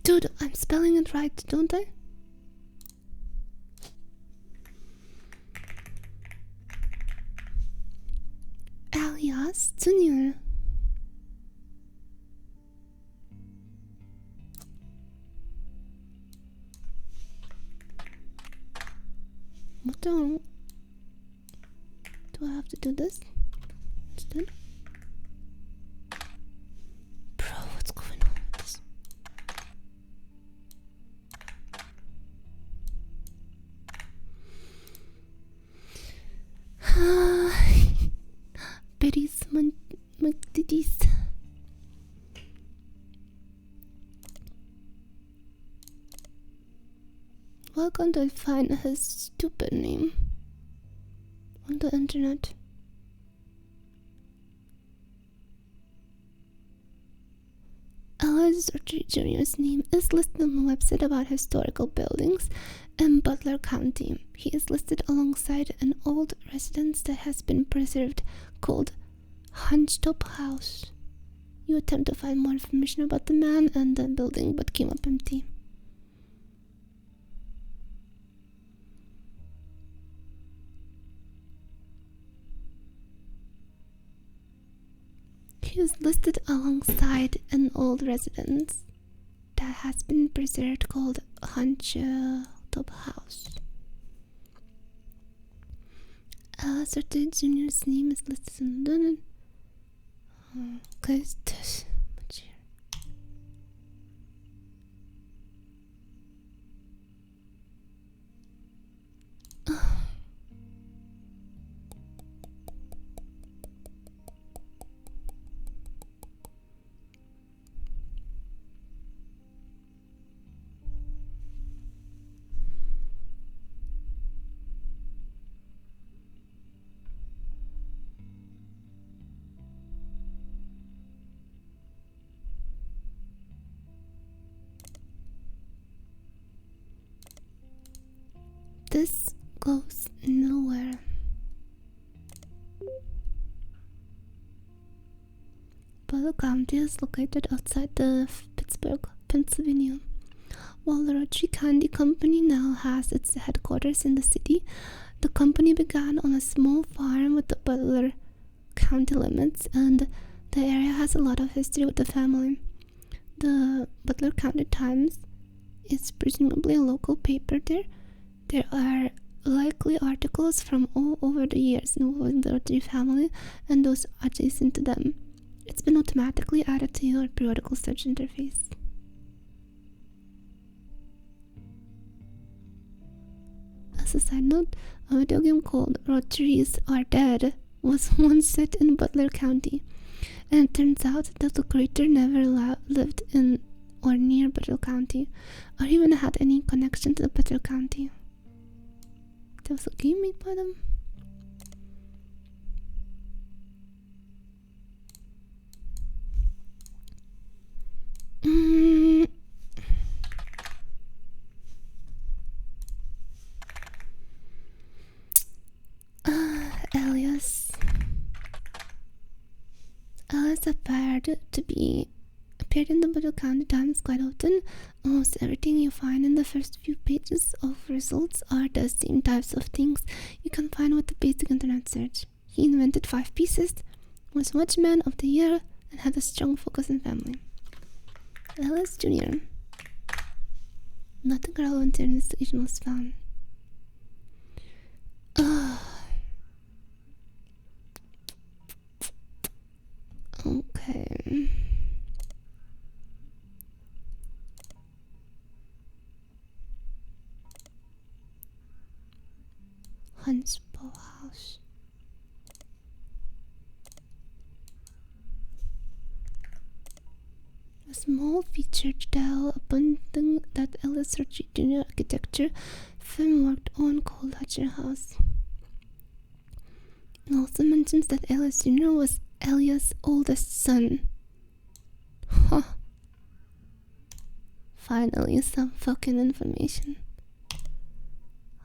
Dude, I'm spelling it right, don't I? Elias Jr. What the... have to do this instead. Bro, what's going on with this? Betty's McDiddy's. Why can't I find his stupid name on the internet? Alex Roottrees Jr.'s name is listed on the website about historical buildings in Butler County. He is listed alongside an old residence that has been preserved called Hunched-Up House. You attempt to find more information about the man and the building but came up empty. He is listed alongside an old residence that has been preserved called Hunched-Up House. Alex Roottrees Jr.'s name is listed in the okay, it's this much here. This goes nowhere. Butler County is located outside of Pittsburgh, Pennsylvania. While the Roottrees Candy Company now has its headquarters in the city, the company began on a small farm with the Butler County limits, and the area has a lot of history with the family. The Butler County Times is presumably a local paper there. There are likely articles from all over the years involving the Roottrees family and those adjacent to them. It's been automatically added to your periodical search interface. As a side note, a video game called Roottrees Are Dead was once set in Butler County, and it turns out that the creator never lived in or near Butler County, or even had any connection to the Butler County. There was a game made by them. Alias appeared in the Butler County Times quite often. Almost everything you find in the first few pages of results are the same types of things you can find with the basic internet search. He invented 5 pieces, was Watchman of the Year, and had a strong focus on family. Alex Jr. Nothing relevant in this station was found. Okay. Huntsville House. A small featured style abundant that Alex Roottrees Jr. architecture firm worked on called Hatcher House. It also mentions that Alex Jr. was Elias' oldest son. Huh. Finally, some fucking information.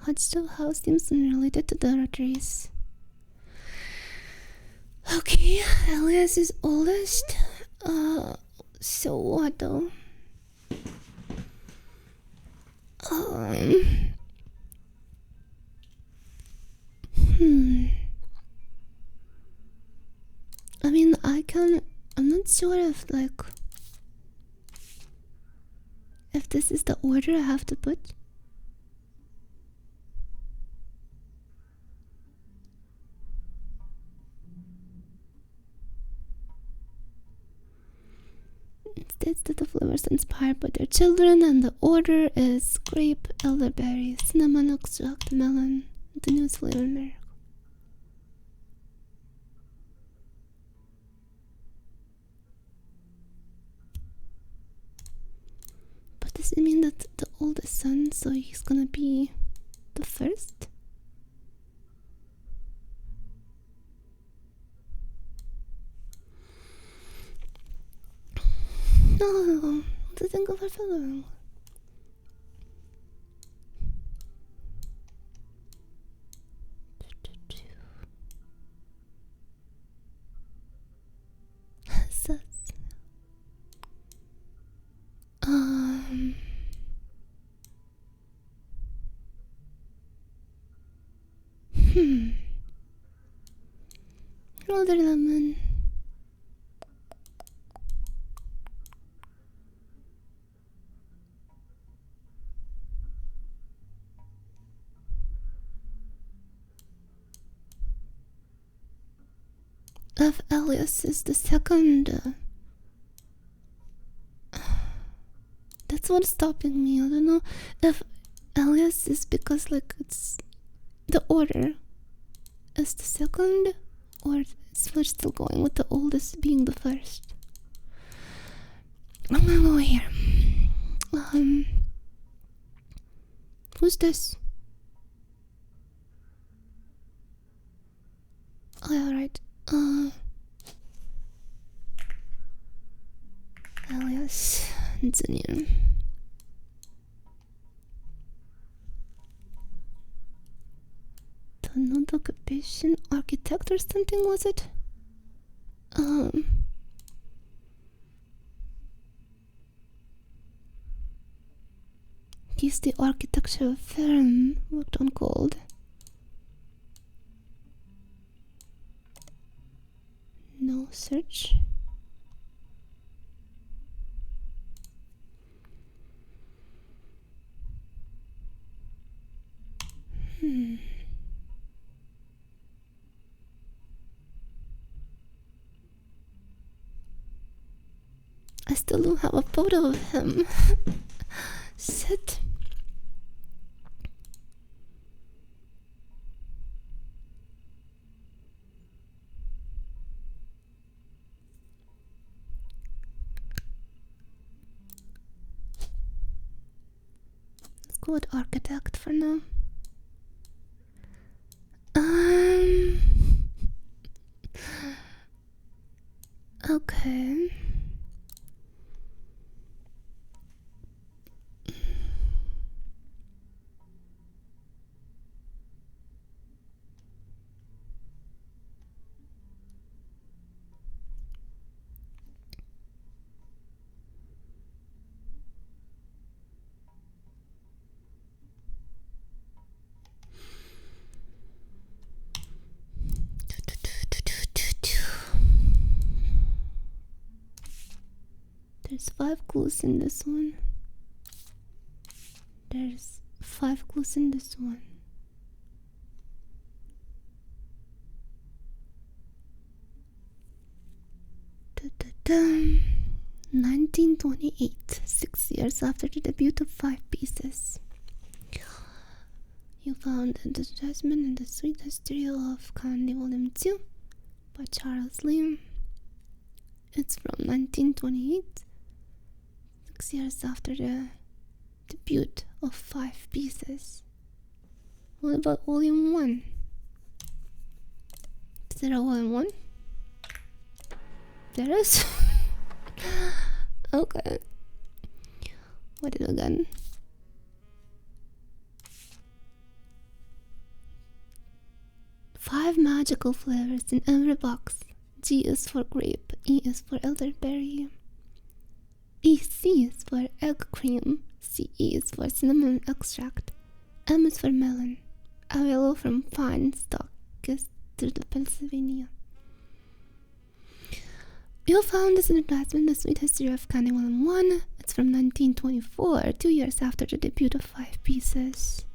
Hodgdale House seems unrelated to the Roottrees. Okay, Elias is oldest. So what though? I mean, I'm not sure if this is the order I have to put. states that the flavors are inspired by their children, and the order is grape, elderberry, cinnamon extract, melon, the newest flavor in America. But does it mean that the oldest son, so he's gonna be the first? No, det tänker jag varför då? Older lemon. If Elias is the second, that's what's stopping me. I don't know if Elias is because like it's the order is the second, or is we're still going with the oldest being the first. I'm gonna go here. Who's this? Oh yeah, right. Elias Engineer. Not occupation, architect or something, was it? He's the architecture firm worked on gold. No search. I still don't have a photo of him. Shit. Let's go with architect for now. Okay. There's 5 clues in this one. There's 5 clues in this one. Da-da-da. 1928, 6 years after the debut of 5 Pieces. You found The Jasmine and the Sweet History of Candy Volume 2 by Charles Lee. It's from 1928, 6 years after the debut of 5 Pieces. What about Volume 1? Is there a Volume 1? There is? Okay. What did again? Five magical flavors in every box. G is for grape, E is for elderberry, C is for egg cream, CE is for cinnamon extract, M is for melon. Available from fine stockist through the Pennsylvania. You found this advertisement, The Sweet History of Candy Volume 1. It's from 1924, 2 years after the debut of 5 Pieces.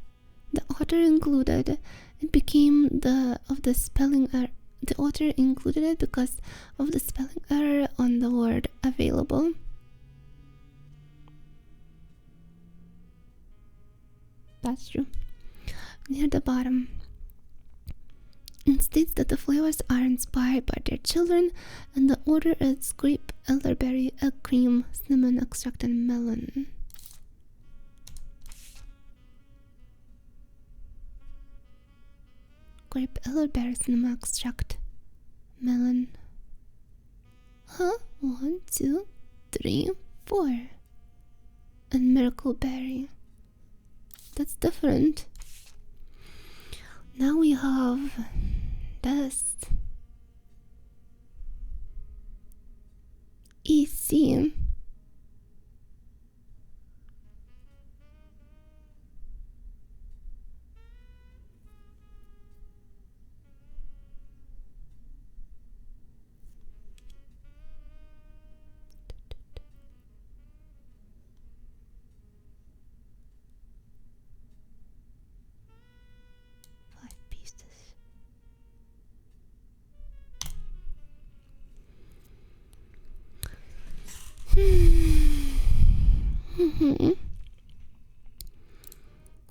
The author included it became the spelling error. The author included it because of the spelling error on the word available. that's true. Near the bottom, it states that the flavors are inspired by their children, and the order is grape, elderberry, egg cream, cinnamon extract, and melon. Grape, elderberry, cinnamon extract, melon. Huh? 1, 2, 3, 4. And miracle berry. That's different. Now we have this. EC.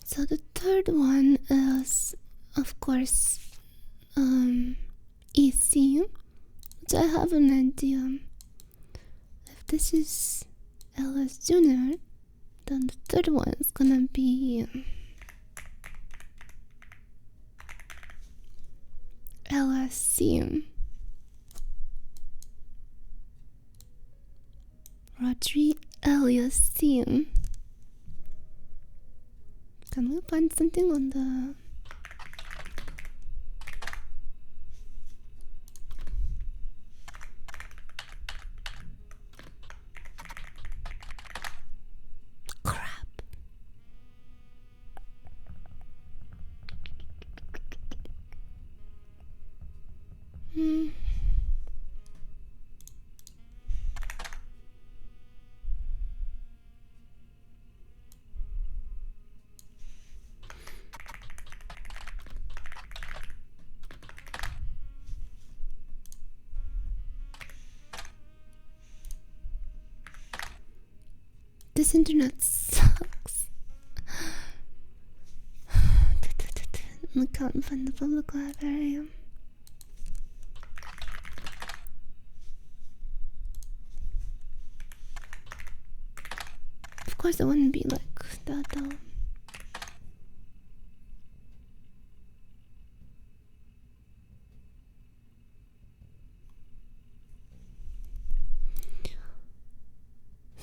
So the third one is, of course, EC, which I have an idea. If this is LS Junior, then the third one is gonna be LSC. Roottrees LSC. Can we find something on the... Crap. This internet sucks. I can't find the public library. Of course it wouldn't be like that though.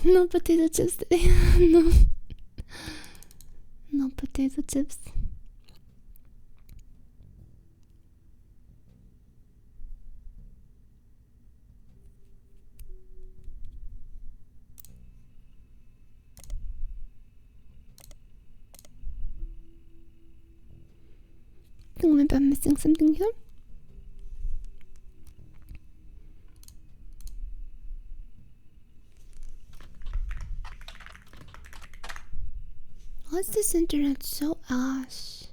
No potato chips today. No. No potato chips. I think maybe I'm missing something here. Why is this internet so ash?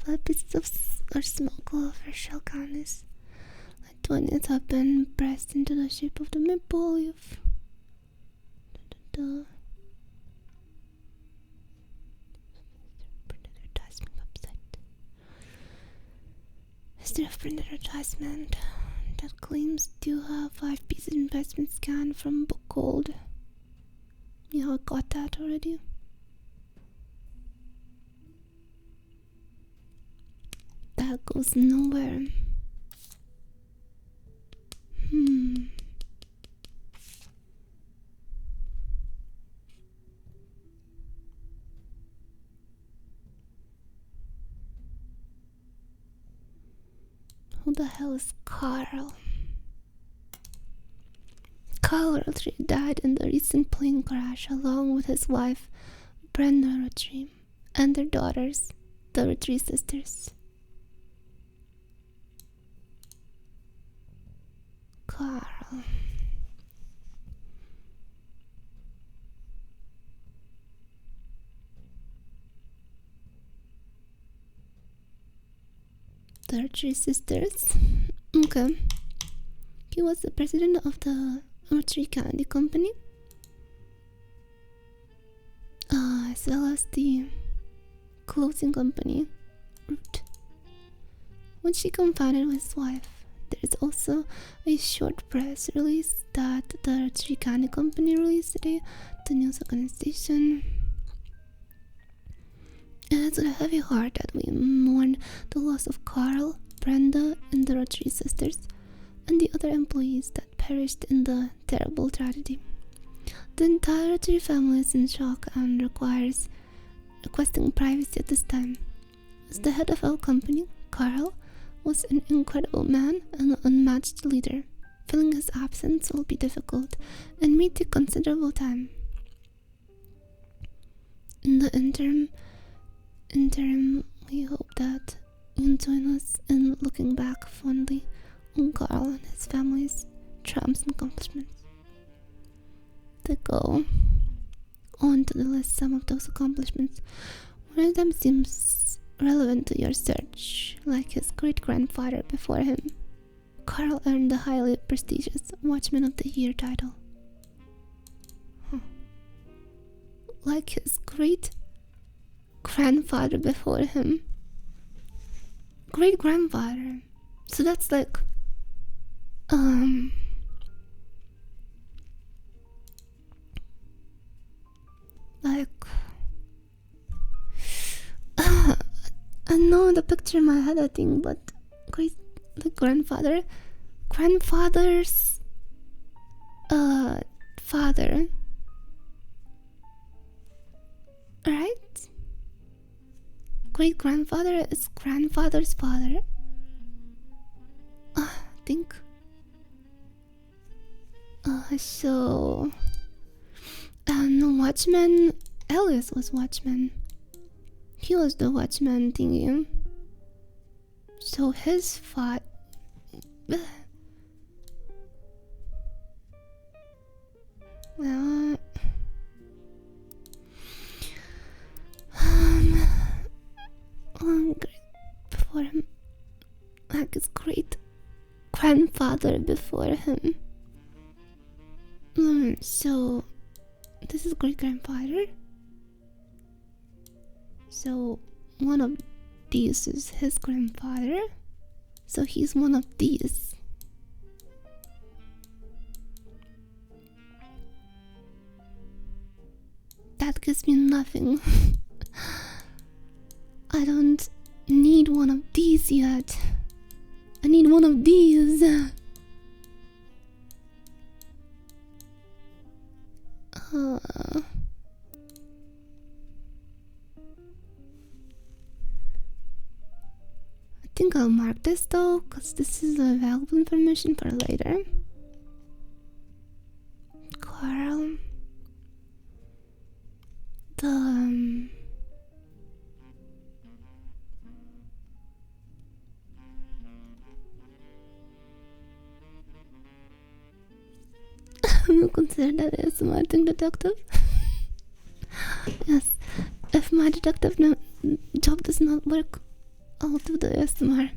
5 pieces of or small clover shell candies. Like 20 have been pressed into the shape of the maple leaf. History of printed advertisement that claims to have 5 pieces investment scan from book called. Yeah, I got that already. That goes nowhere. Who the hell is Carl? Carl Roottrees died in the recent plane crash along with his wife, Brenda Roottrees, and their daughters, the Roottrees sisters. Carl. The Roottrees sisters. Okay. He was the president of the Roottrees Candy Company. as well as the clothing company, Root, which he co-founded with his wife. There is also a short press release that the Tricani company released today, the news organization. It is with a heavy heart that we mourn the loss of Carl, Brenda, and the Roottrees sisters, and the other employees that perished in the terrible tragedy. The entire Roottrees family is in shock and requesting privacy at this time. As the head of our company, Carl was an incredible man and an unmatched leader. Filling his absence will be difficult and may take considerable time. In the interim, we hope that you'll join us in looking back fondly on Carl and his family's triumphs and accomplishments. To go on to list some of those accomplishments. One of them seems relevant to your search, like his great-grandfather before him. Carl earned the highly prestigious Watchman of the Year title. Like his great-grandfather before him. Great-grandfather. So that's like, I know the picture in my head, I think, but grandfather's father, right? Great-grandfather is grandfather's father, I think. So no, Watchman. Elias was Watchman. He was the Watchman thingy. So his father. Well, great before him, like his great grandfather before him. So this is great grandfather. So one of these is his grandfather. So he's one of these. That gives me nothing. I don't need one of these yet. I need one of these. I think I'll mark this though, because this is valuable information for later. Carl. I'm consider that as a marketing detective. Yes, if my detective job does not work, I'll do the ASMR.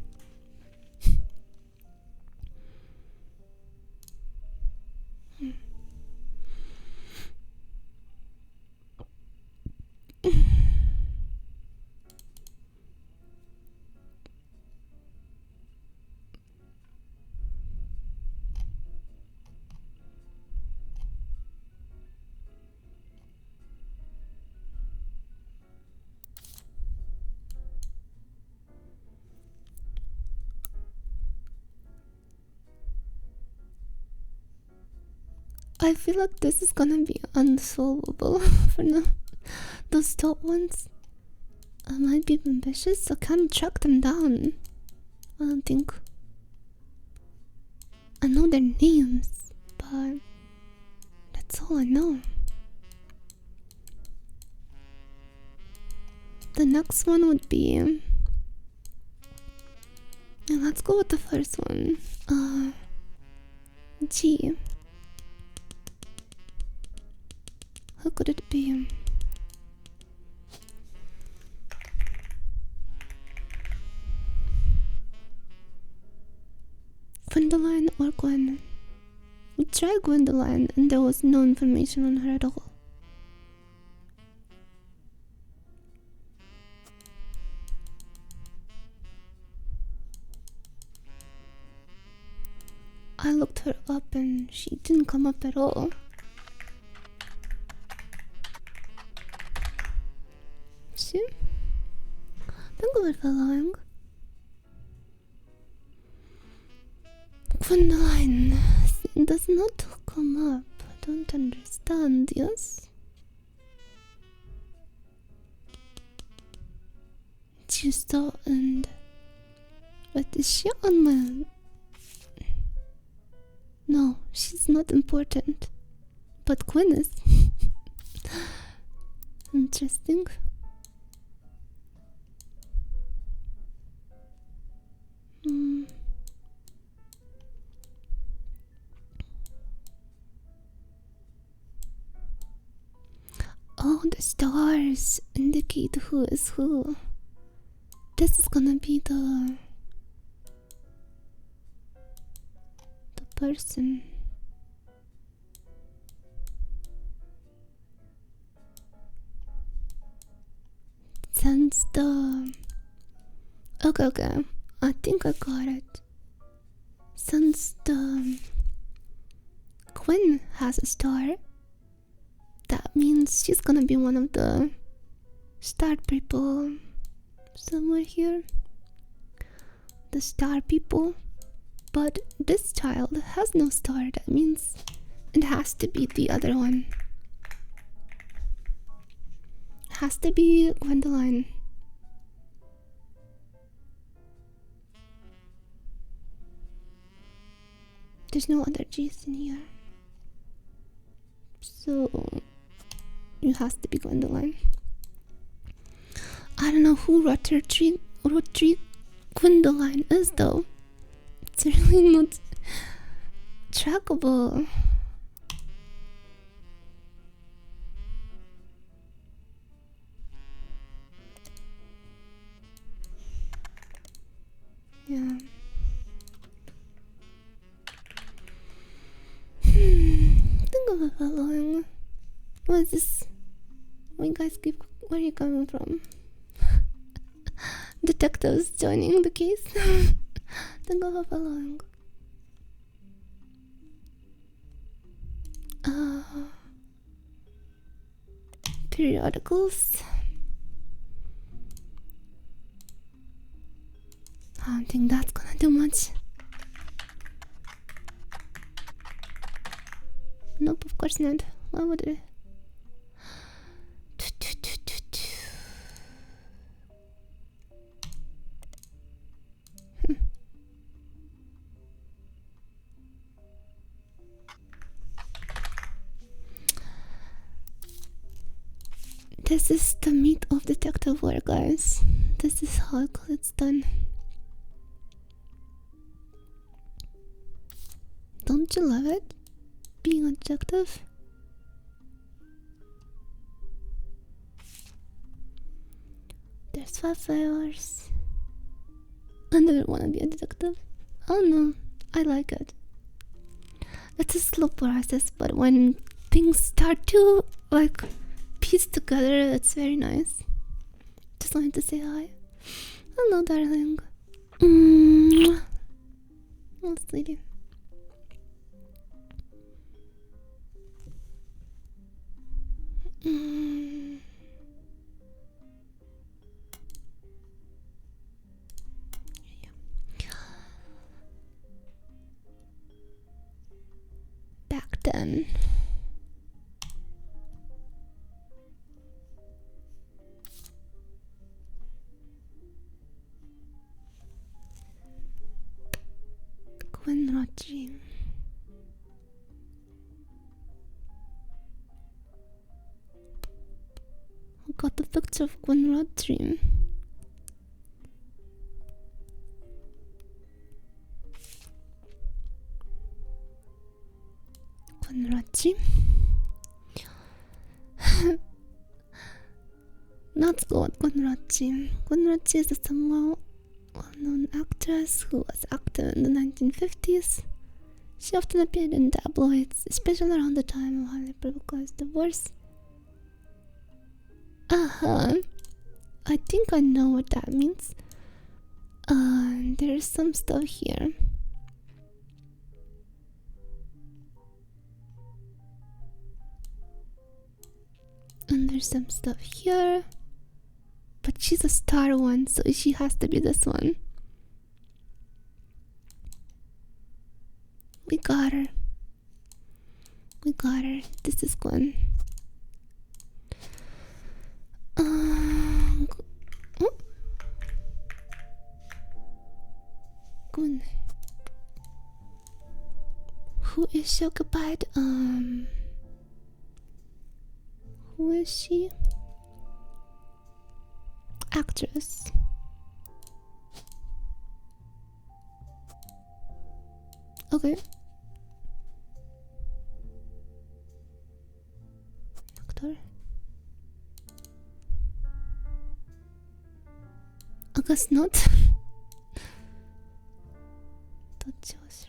I feel like this is gonna be unsolvable for now. Those top ones might be ambitious, so I can't track them down. I don't think. I know their names, but that's all I know. The next one would be. Let's go with the first one. G. Who could it be? Gwendoline or Gwen? We tried Gwendoline and there was no information on her at all. I looked her up and she didn't come up at all. See? Thank you for following. Gwendoline does not come up. I don't understand, yes? She saw and... But is she on my... No, she's not important. But Gwen is. Interesting. Oh, the stars indicate who is who. This is gonna be the person. Since the... Okay, I think I got it. Since the Quinn has a star, that means she's gonna be one of the star people somewhere here. The star people. But this child has no star. That means it has to be the other one. It has to be Gwendoline. There's no other G's in here. So it has to be Gwendoline. I don't know who Roottrees Gwendoline is though. It's really not trackable. Yeah. Think of a following. What is this? Where you guys keep? Where are you coming from? Detectives joining the case. Think of a following. Periodicals. I don't think that's gonna do much. Nope, of course not. Why would it? This is the meat of detective work, guys. This is how it's done. Don't you love it? Being a detective? There's 5 hours. I never want to be a detective. Oh no, I like it. It's a slow process, but when things start to like piece together, it's very nice. Just wanted to say hi. Hello, darling. Oh, sweetie. Back then. Roottrees. I got the picture of Roottrees. Roottrees. Let's go with Roottrees. Roottrees is a somewhat well-known actress who was active in the 1950s. She often appeared in tabloids, especially around the time of Harley Brooklyn's divorce. I think I know what that means. There's some stuff here. There's some stuff here. But she's a star one, so she has to be this one. We got her. We got her. This is Gwen. Gwen. Who is she occupied? Who is she? Actress. Okay. Actor. I guess not. Thought she was.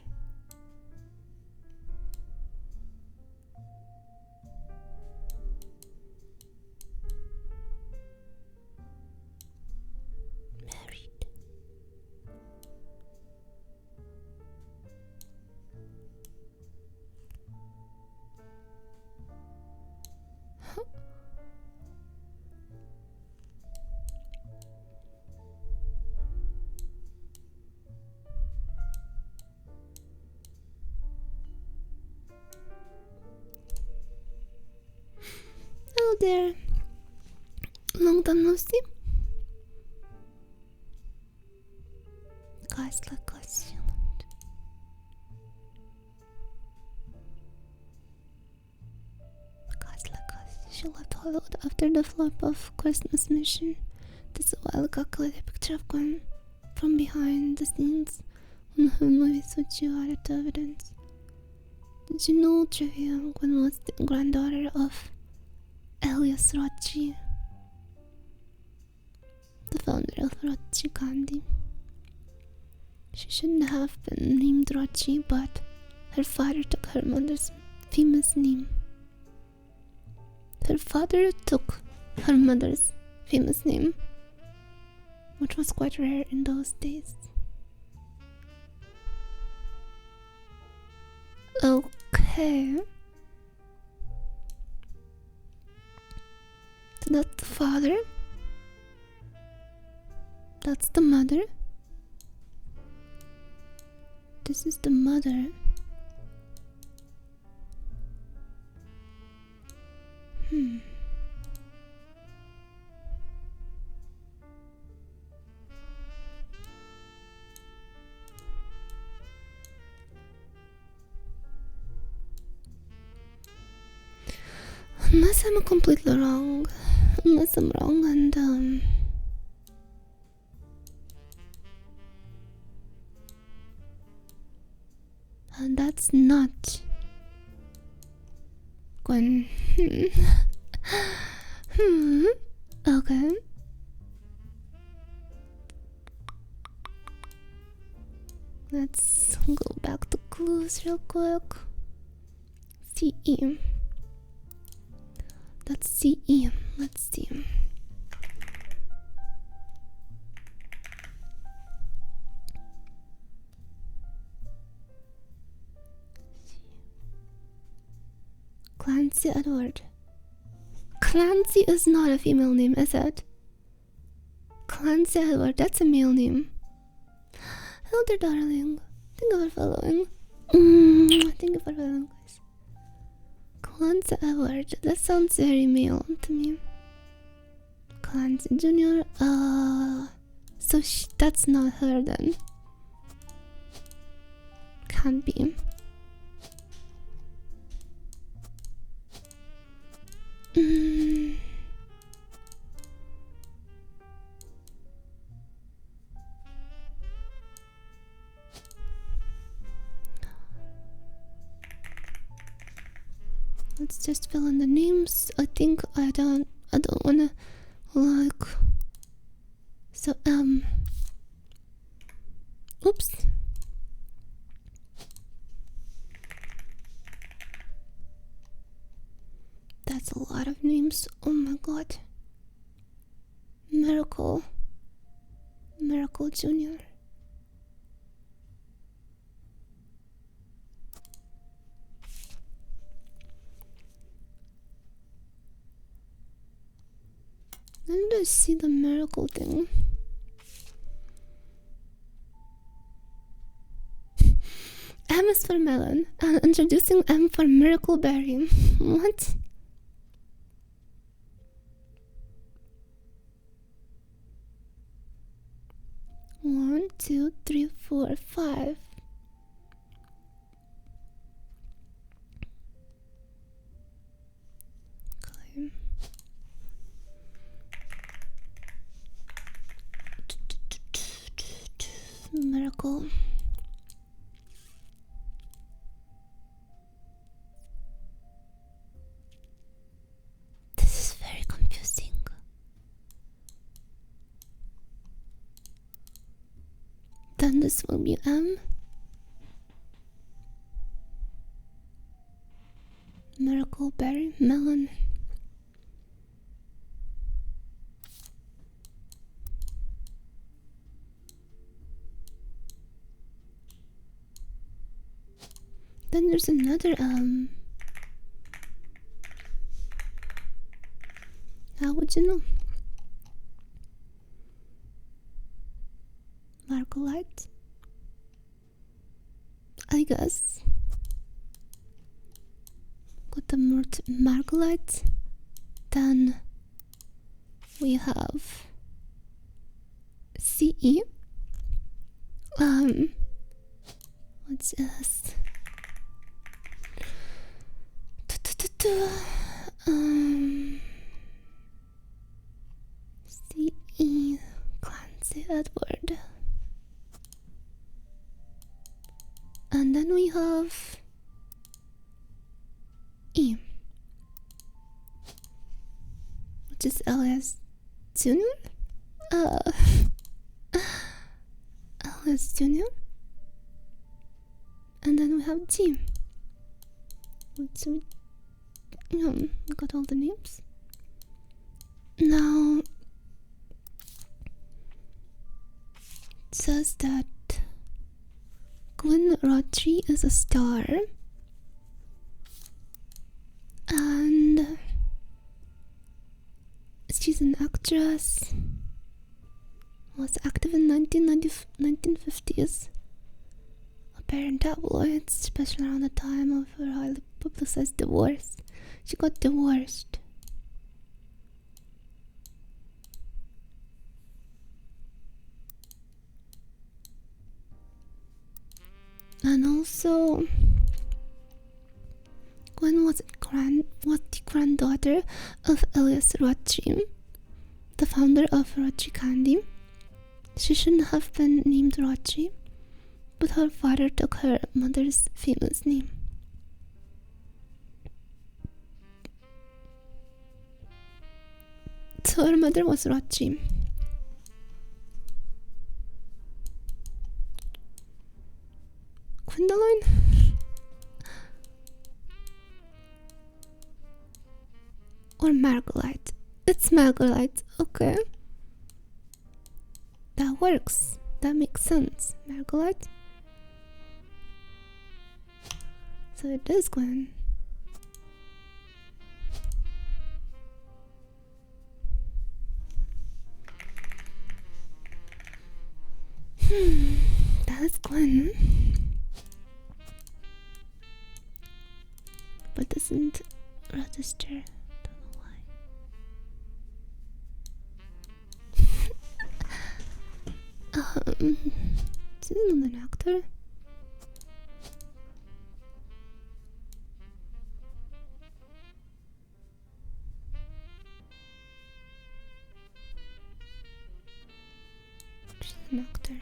Married. Huh? Hello there. Long time no see. Guys like us. Guys like us. She left Hollywood after the flop of Christmas Mission. This is a while calculated picture of Gwen from behind the scenes on her movies which you added to evidence. Did you know, trivia, Gwen was the granddaughter of Elias Roottrees, the founder of Roottrees Candy. She shouldn't have been named Roottrees, but her father took her mother's famous name. Her father took her mother's famous name, which was quite rare in those days. Okay. So that's the father. That's the mother. This is the mother. Unless I'm completely wrong. Unless I'm wrong and that's not Gwen. Okay. Let's go back to clues real quick. CE. That's CE. Let's see. Clancy Edward. Clancy is not a female name, is it? Clancy Edward, that's a male name. Hello there, darling. Thank you for following. Thank you for following, guys. Clancy Edward, that sounds very male to me. Clancy Jr. So that's not her then. Can't be. Let's just fill in the names. I think I don't wanna like so oops. That's a lot of names. Oh my god. Miracle Jr. When did I see the miracle thing? M is for melon. Introducing M for miracle berry. What? One, two, three, four, five. Okay. Miracle. This is very confusing. Then this will be M. Miracle berry melon. Then there's another how would you know? Marcolite, I guess. Got the Marcolite. Then we have CE. What's this? CE Clancy Edward. And then we have E, which is LS Junior. LS Junior. And then we have G. So we got all the names. Now it says that Gwen Roottrees is a star, and she's an actress. Was active in 1950s. Apparent tabloids, especially around the time of her highly publicized divorce. She got divorced. And also, Gwen was the granddaughter of Elias Roottrees, the founder of Roottrees Candy. She shouldn't have been named Roottrees, but her father took her mother's famous name. So her mother was Roottrees. Gwendoline? Or Margolite? It's Margolite, okay. That works. That makes sense. Margolite. So it is Gwen. That is Gwen. But doesn't register. Don't know why. Is it not an actor? She's an actor.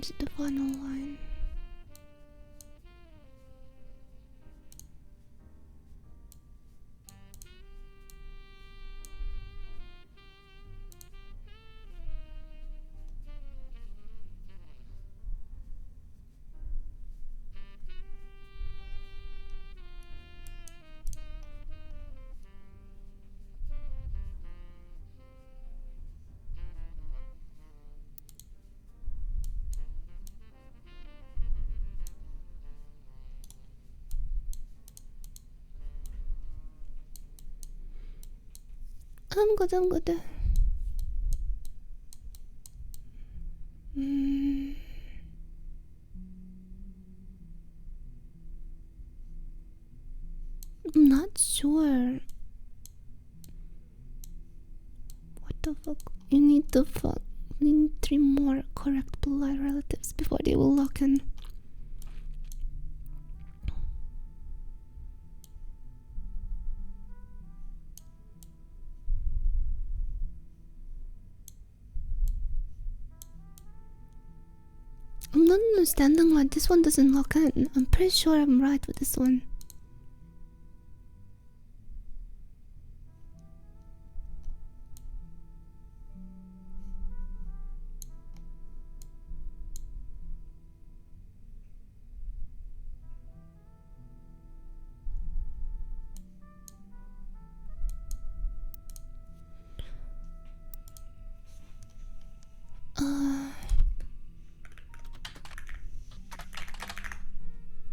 change the final line. I'm good, I'm good. I'm not sure. What the fuck? You need to fuck. We need 3 more correct blood relatives before they will lock in. I'm not understanding why this one doesn't lock in. I'm pretty sure I'm right with this one.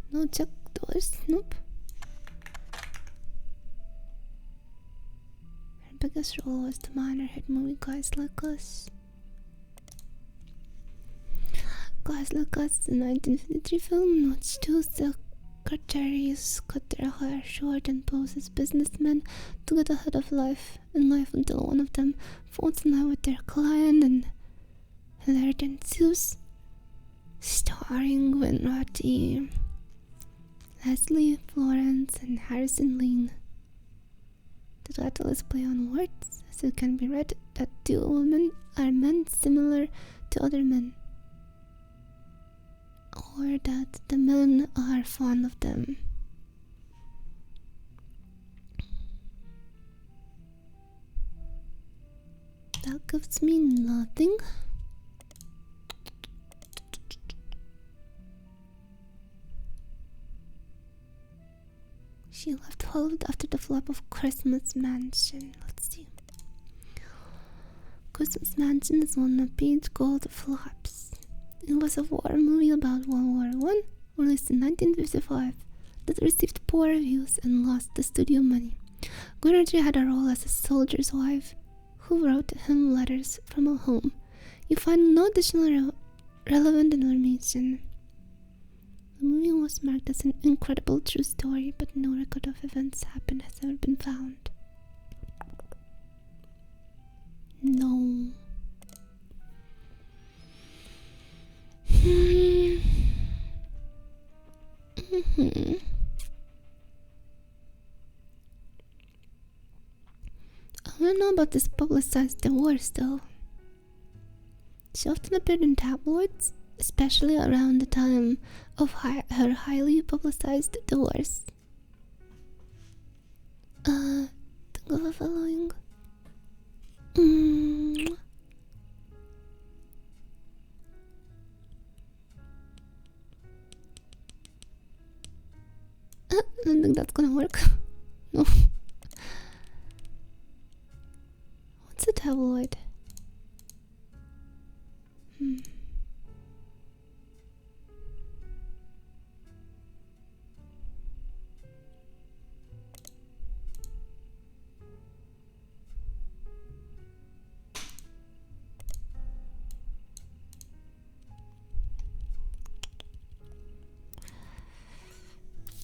No check doors. Nope. Her biggest role was to minor hit movie Guys Like Us. Guys Like Us, the 1953 film in which 2 secretaries cut their hair short and pose as businessmen to get ahead of life in life until one of them falls in love with their client and hilarity ensues. Starring Winrati, Leslie Florence, and Harrison Lane. The title is play on words, as it can be read that 2 women are men similar to other men, or that the men are fond of them. That gives me nothing. She left Hollywood after the flop of Christmas Mansion. Let's see. Christmas Mansion is one of Pete Gold flops. It was a war movie about World War I, released in 1955, that received poor reviews and lost the studio money. Gwyneth had a role as a soldier's wife who wrote him letters from a home. You find no additional relevant information. The movie was marked as an incredible true story, but no record of events happened has ever been found. No. I don't know about this publicized divorce though. She often appeared in tabloids, especially around the time of her highly publicized divorce. Thank you for following. I don't think that's gonna work. No. What's a tabloid?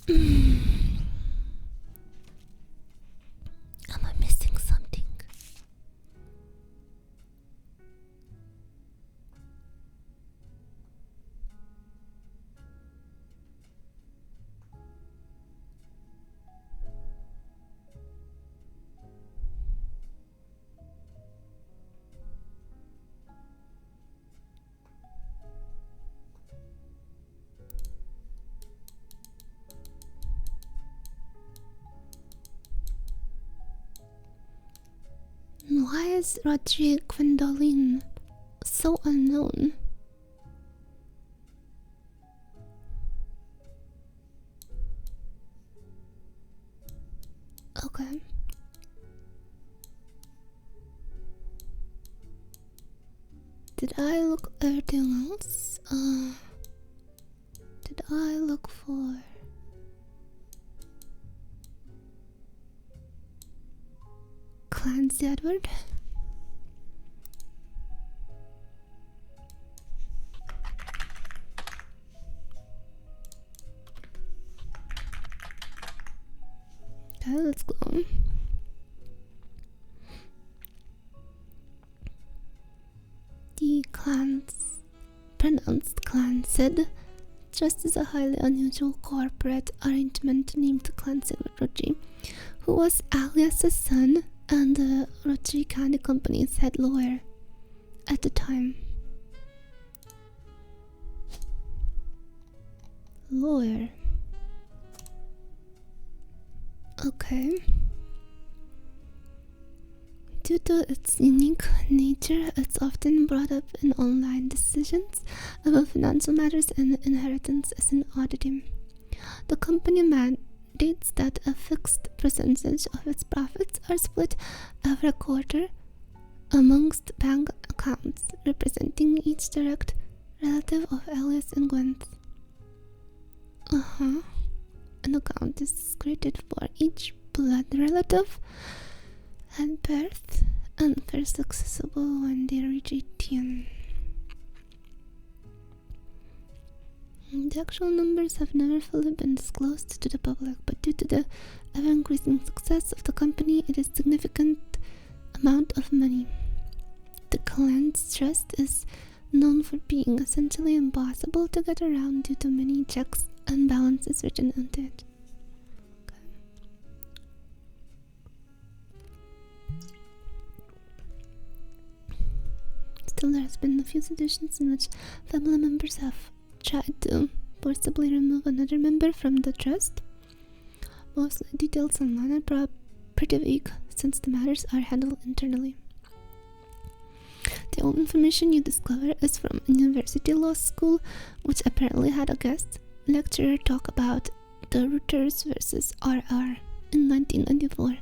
Am I missing something? Why is Rodrigue Gwendoline so unknown? Okay. Did I look everything else? Did I look for Clancy Edward? Okay, let's go. The clans, pronounced clan, said Trust is a highly unusual corporate arrangement named Clancy Roottrees, who was Alias's son and the Roottrees Candy Company's head lawyer at the time. Lawyer. Okay. Due to its unique nature, it's often brought up in online decisions about financial matters and inheritance as an oddity. The company mandates that a fixed percentage of its profits are split every quarter amongst bank accounts, representing each direct relative of Alias and Gwen's. An account is created for each blood relative at birth and first accessible when they reach 18. The actual numbers have never fully been disclosed to the public, but due to the ever-increasing success of the company, it is a significant amount of money. The clan's trust is known for being essentially impossible to get around due to many checks and balances written into it. Still, there has been a few situations in which family members have tried to forcibly remove another member from the trust. Most details online are pretty vague since the matters are handled internally. The only information you discover is from a university law school, which apparently had a guest lecturer talk about the Roottrees versus RR in 1994.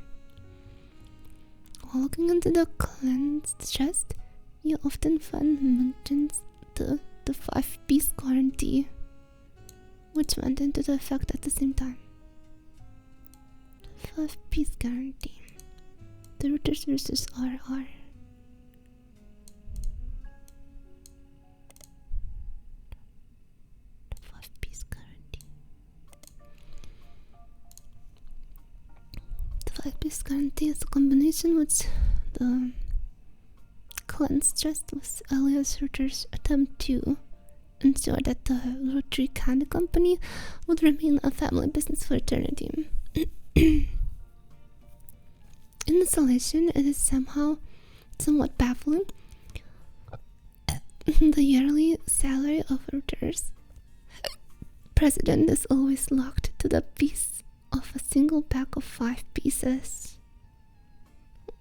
While looking into the clan's trust, you often find mentions to the 5-piece guarantee, which went into the effect at the same time. 5-piece guarantee. The Roottrees versus RR. The 5-piece guarantee. The 5-piece guarantee is a combination which the clan's trust was Alias Roottrees' attempt to ensure that the Roottrees Candy Company would remain a family business for eternity. In isolation, it is somewhat baffling. The yearly salary of Roottrees' president is always locked to the piece of a single pack of 5 pieces.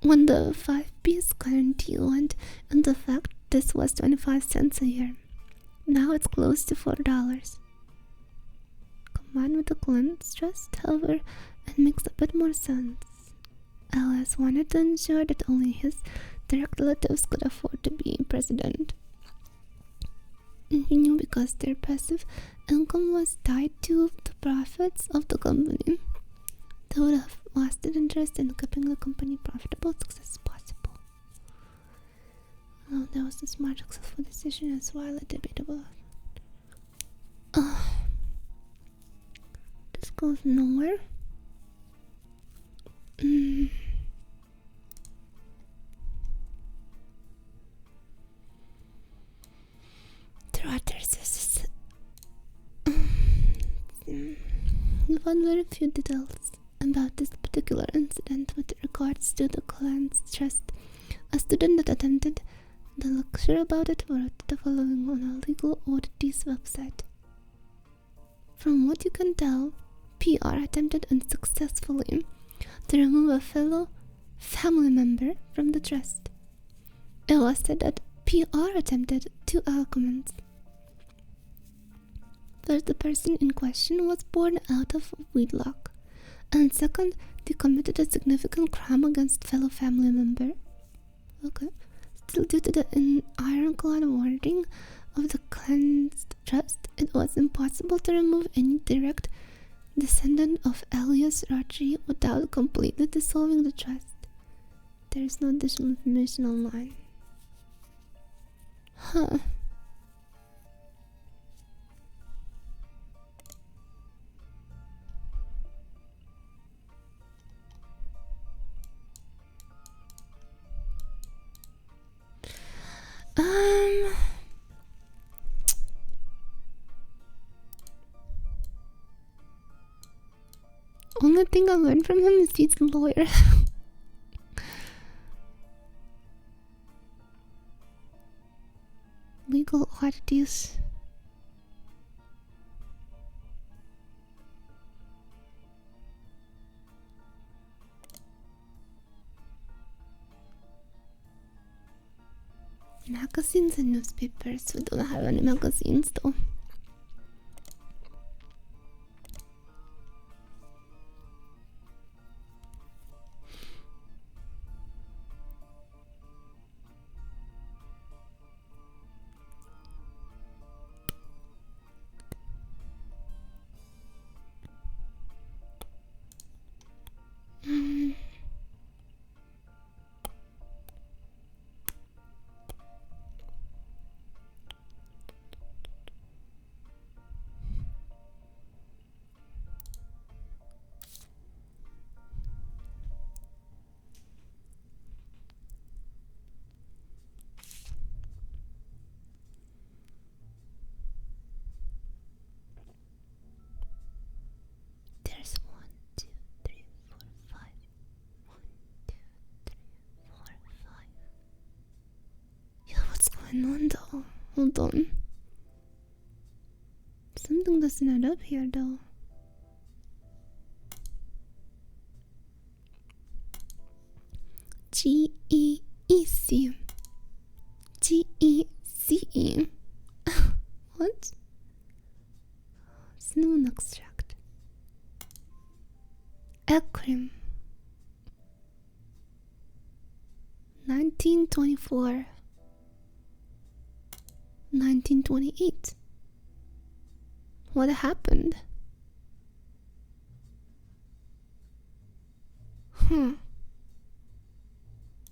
When the 5-piece guarantee went into effect, this was 25 cents a year. Now it's close to $4. Combined with the clan's trust, however, it makes a bit more sense. Alias wanted to ensure that only his direct relatives could afford to be president. He knew because their passive income was tied to the profits of the company, they would have vested interest in keeping the company profitable as success as possible. Although that was a smart, successful decision as well, debatable. This goes nowhere. We found very few details about this particular incident with regards to the clan's trust. A student that attended the lecture about it wrote the following on a legal oddities website. From what you can tell, PR attempted unsuccessfully to remove a fellow family member from the trust. It was said that PR attempted 2 arguments. First, the person in question was born out of wedlock, and second, they committed a significant crime against fellow family member. Okay. Still, due to the ironclad wording of the cleansed trust, it was impossible to remove any direct descendant of Elias Roottrees without completely dissolving the trust. There is no additional information online. Huh. Only thing I learned from him is he's a lawyer. Legal oddities. Magazines and newspapers. We don't have any magazines though. There's 1, 2, 3, 4, 5. 1, 2, 3, 4, 5. Yeah, what's going on though? Hold on. Something doesn't add up here though. G-E-E-C. G-E-C-E. What? Cinnamon extract. Egg cream. 1924. 1928. What happened?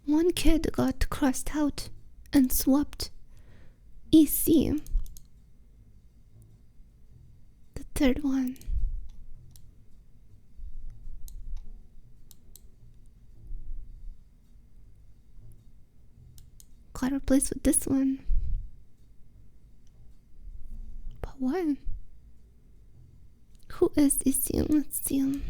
One kid got crossed out and swapped EC. The third one. Got replaced with this one. But why? Who is EC? Let's see.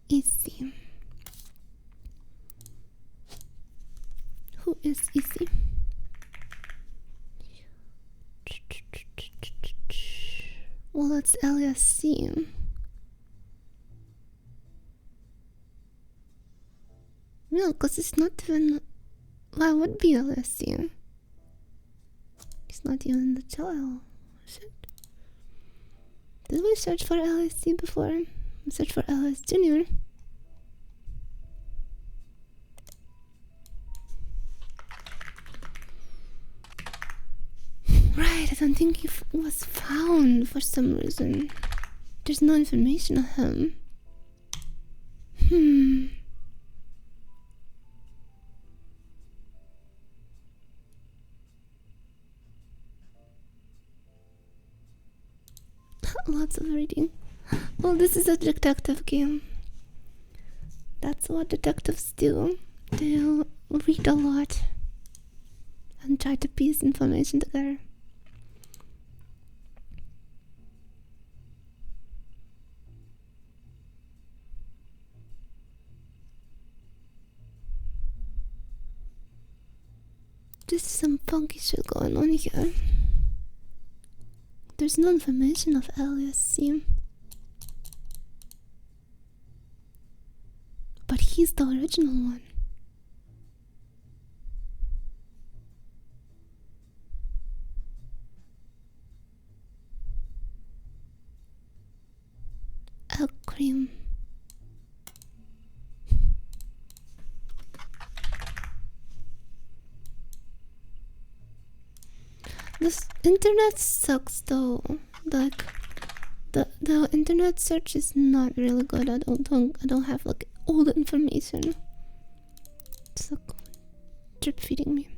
EC. Who is EC? Well, that's LSC. No, because it's not even. Why would be LSC? It's not even the child. Shit. Did we search for LSC before? Search for LS Junior. Right, I don't think he was found for some reason. There's no information on him. Lots of reading. Well, this is a detective game. That's what detectives do. They'll read a lot and try to piece information together. There's some funky shit going on here. there's no information of Elias, see? But he's the original one. Elk cream. This internet sucks though. Like the internet search is not really good. I don't have like all the information. It's like drip feeding me.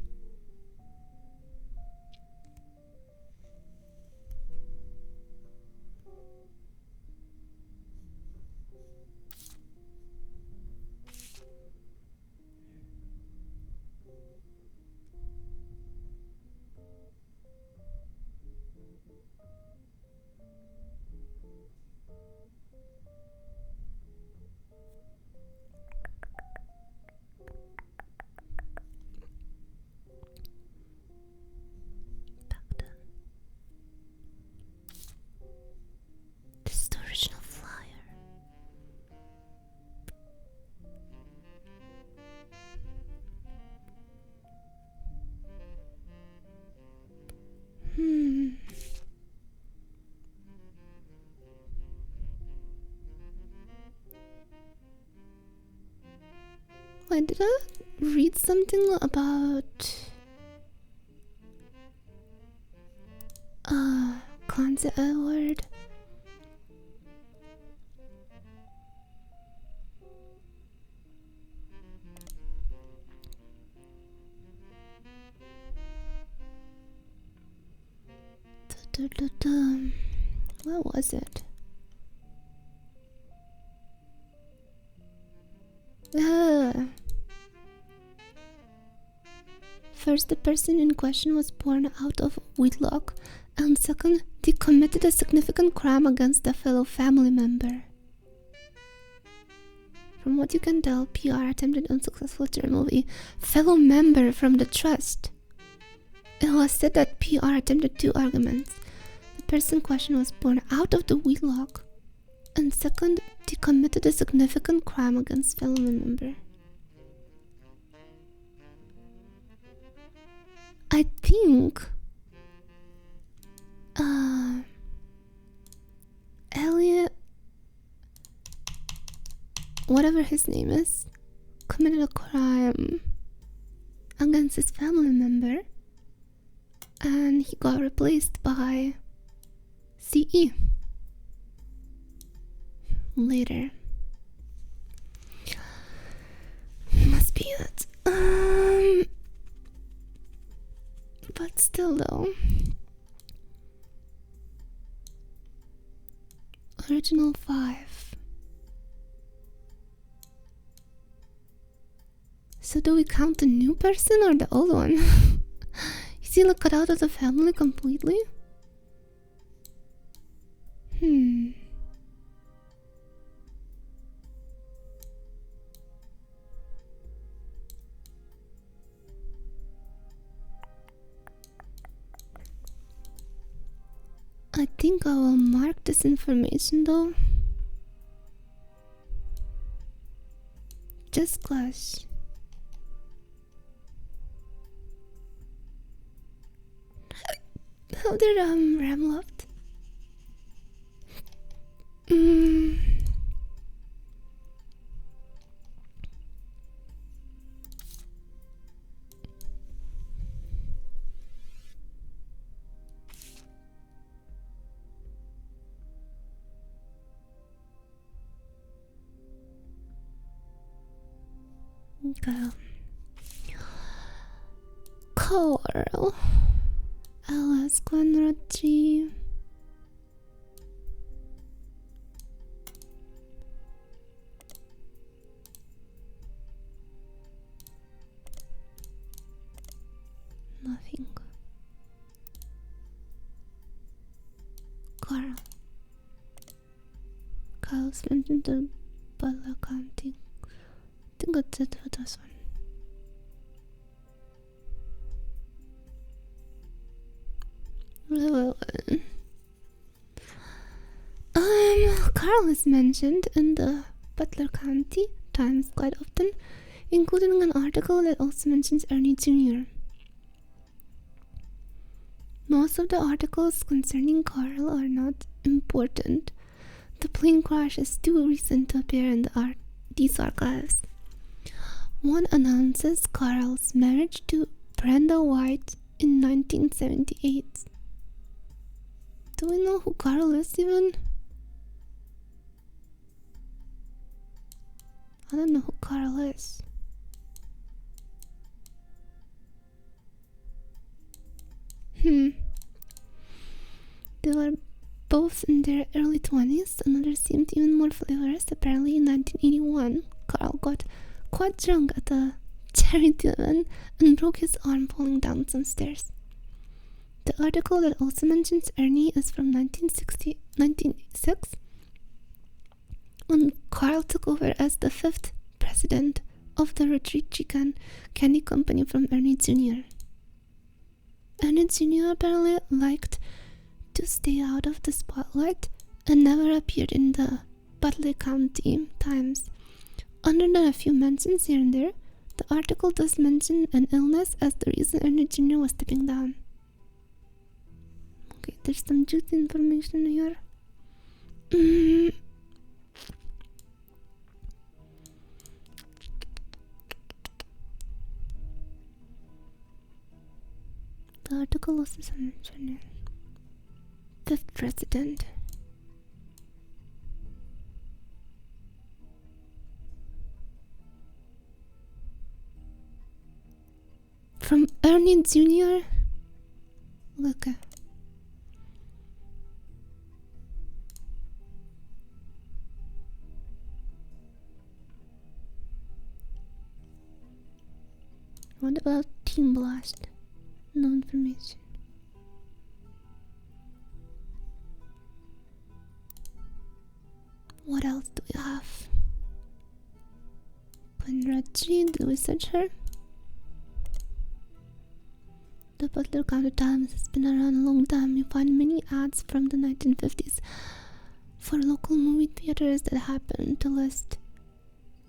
This is the original flyer. Wait, did I read something about concept word? What was it? First, the person in question was born out of wedlock, and second, they committed a significant crime against a fellow family member. From what you can tell, PR attempted unsuccessfully to remove a fellow member from the trust. It was said that PR attempted two arguments. The person in question was born out of the wedlock, and second, they committed a significant crime against fellow member. I think Elliot, whatever his name is, committed a crime against his family member, and he got replaced by CE later. Must be it. But still though, original 5. So do we count the new person or the old one? Is he like cut out of the family completely? I think I will mark this information though. Just clash. How did Ram left? Okay. Coral. Alice Roottrees. Nothing. Coral. Carl's mentioned the butler counting. I think that's it for this one. Level 1. Carl is mentioned in the Butler County Times quite often, including an article that also mentions Ernie Jr. Most of the articles concerning Carl are not important. The plane crash is too recent to appear in these archives. One announces Carl's marriage to Brenda White in 1978. Do we know who Carl is even? I don't know who Carl is. They were both in their early 20s. Another seemed even more flavorous. Apparently in 1981, Carl got quite drunk at a charity event and broke his arm falling down some stairs. The article that also mentions Ernie is from 1966, when Carl took over as the 5th president of the Roottrees Chicken Candy Company from Ernie Jr. Ernie Jr. apparently liked to stay out of the spotlight and never appeared in the Butler County Times. Other than a few mentions here and there, the article does mention an illness as the reason Ernie Jr. was stepping down. Okay, there's some juicy information here. The article also mentioned 5th president. From Ernie Jr. Look. What about Team Blast? No information. What else do we have? Roottrees, did we search her? The Butler County Times has been around a long time. You find many ads from the 1950s for local movie theaters that happen to list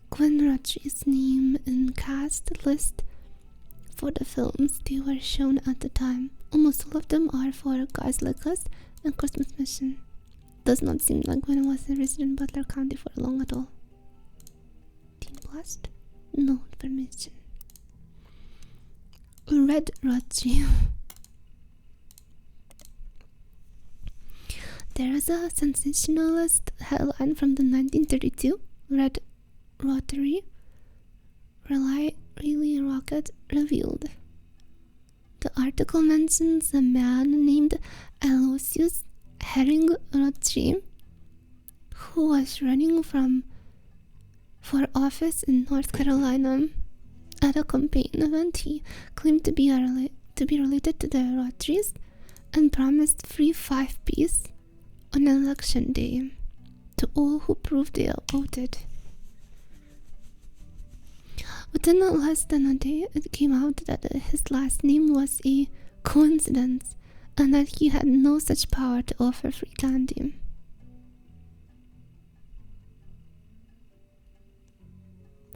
Gwen Roottrees' name and cast list for the films they were shown at the time. Almost all of them are for Guys Like Us and Christmas Mission. Does not seem like Gwen was a resident in Butler County for long at all. Teen Blast? No information. Red Roottrees. There is a sensationalist headline from the 1932 Red Roottrees Really Rocket revealed. The article mentions a man named Aloysius Herring Roottrees who was running for office in North Carolina. At a campaign event, he claimed to be related to the Roottrees and promised free 5-piece on election day to all who proved they voted. Within less than a day, it came out that his last name was a coincidence and that he had no such power to offer free candy.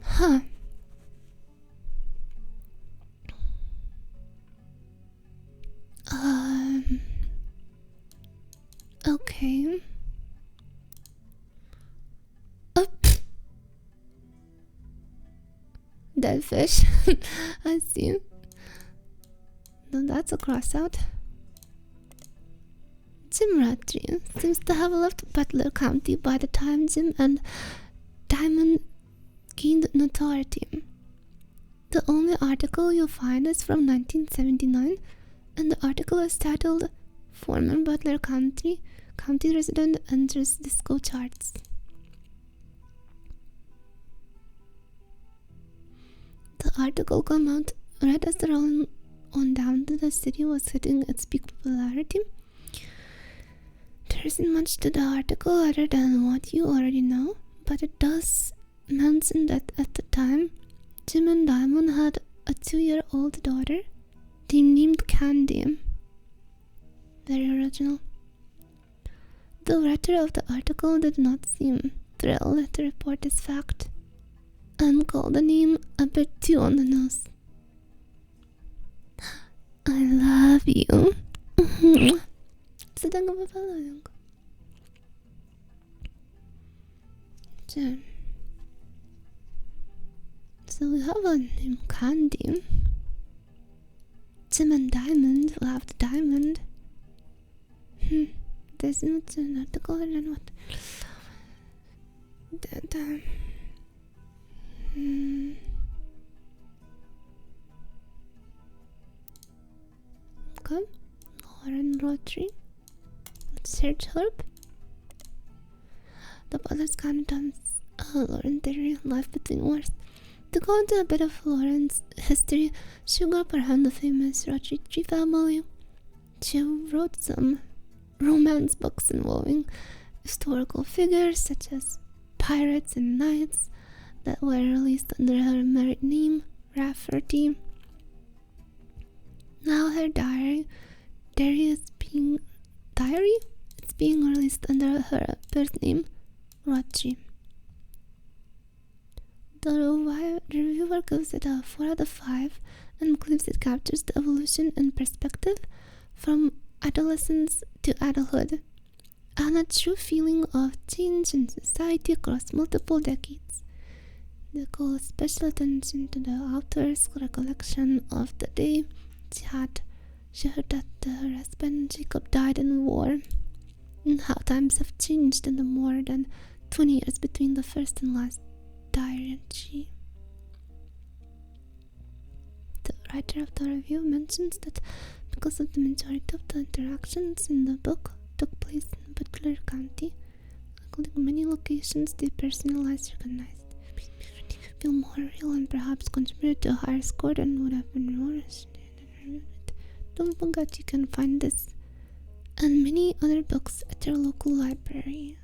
Huh. Okay. Dead fish. I see. No, that's a cross out. Jim Roottrees seems to have left Butler County by the time Jim and Diamond gained notoriety. The only article you'll find is from 1979, and the article is titled "Former Butler County Resident Enters Disco Charts." The article came out right as the rolling on down to the city was hitting its peak popularity. There isn't much to the article other than what you already know, but it does mention that at the time, Jim and Diamond had a 2-year-old daughter they named Candy. Very original. The writer of the article did not seem thrilled to report this fact and called the name a bit too on the nose. I love you. 쓰던 거 봐봐요. So we have a name Candy. Tim and Diamond will have the diamond. There's not an article and what? Okay. Lauren Roottrees. Let's search herb. The Butler's Canada's Lauren theory, life between wars. To go into a bit of Lauren's history, she grew up around the famous Roottrees family. She wrote some romance books involving historical figures such as pirates and knights that were released under her married name, Rafferty. Now her diary is being released under her birth name, Roottrees. The reviewer gives it a 4 out of 5 and believes it captures the evolution and perspective from adolescence to adulthood and a true feeling of change in society across multiple decades. They call special attention to the author's recollection of the day she heard that her husband Jacob died in war, and how times have changed in the more than 20 years between the first and last diary entry. The writer of the review mentions that because of the majority of the interactions in the book took place in Butler County, including many locations they personalized, recognized, feel more real, and perhaps contributed to a higher score than would have been noticed. Don't forget you can find this and many other books at your local library.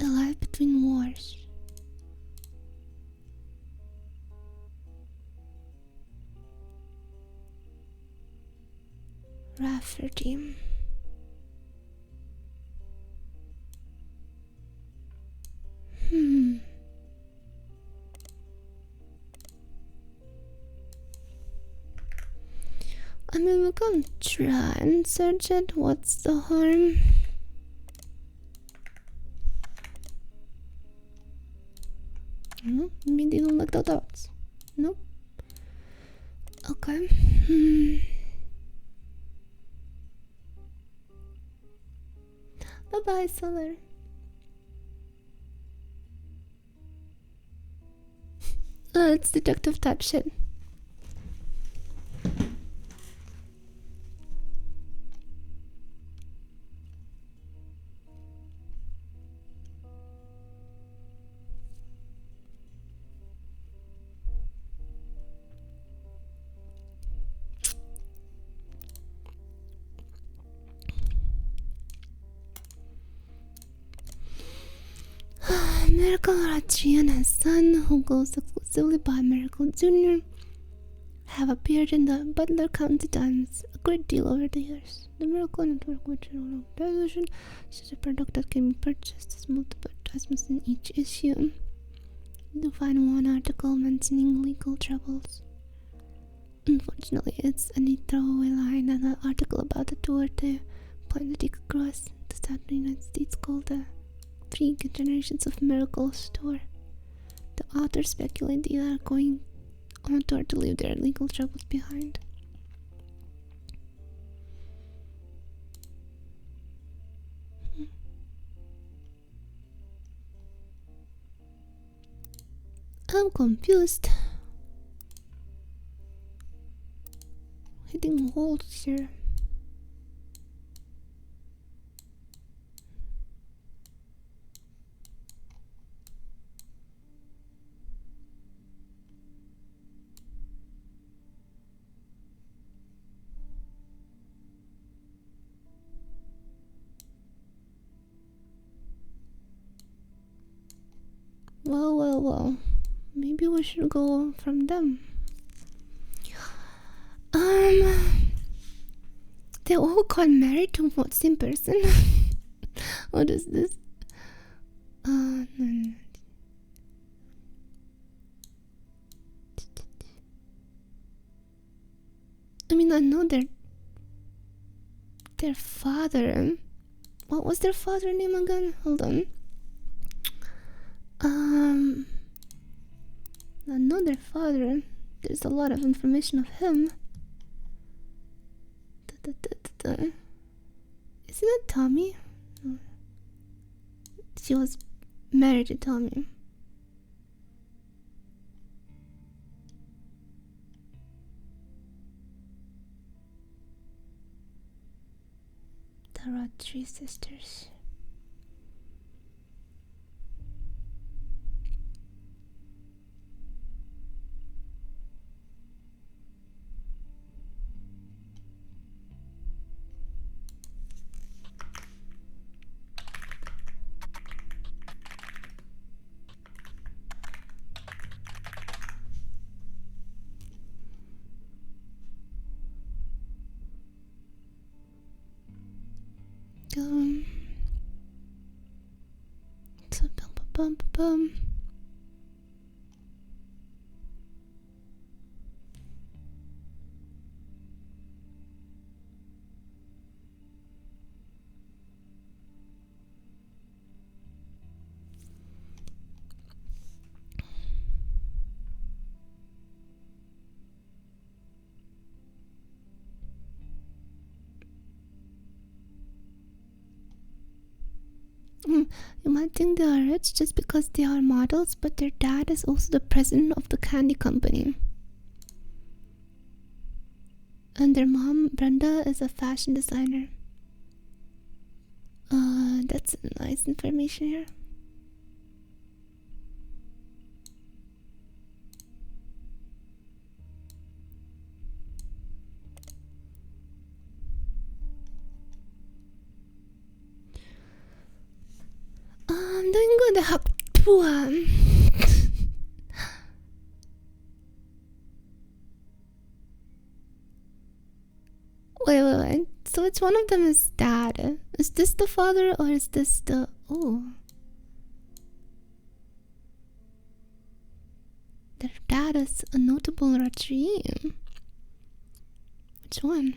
A life between wars. Rafferty. I mean, we can try and search it. What's the harm? No, maybe they don't like the dots. No. Okay. Bye bye, Solar. It's detective type shit. Miracle Roottrees and his son, who goes exclusively by Miracle Jr., have appeared in the Butler County Times a great deal over the years. The Miracle Network, which is an organization, is a product that can be purchased as multiple advertisements in each issue. You'll find one article mentioning legal troubles. Unfortunately, it's a neat throwaway line and an article about the tour they plan to take across the southern United States called the 3 Generations of Miracle store. The authors speculate they are going on tour to leave their legal troubles behind. I'm confused. Hitting holes here. Well. Maybe we should go from them. They They all got married to what, same person? What is this? No. I mean, I know their father. What was their father name again? Hold on. I know their father. There's a lot of information of him. Isn't it Tommy? No. She was married to Tommy. The Roottrees sisters. So bum. You might think they are rich just because they are models, but their dad is also the president of the candy company. And their mom, Brenda, is a fashion designer. That's nice information here. I'm doing good. 학부함. Wait. So which one of them is dad? Is this the father or is this the... Oh. Their dad is a notable Roottrie. Which one?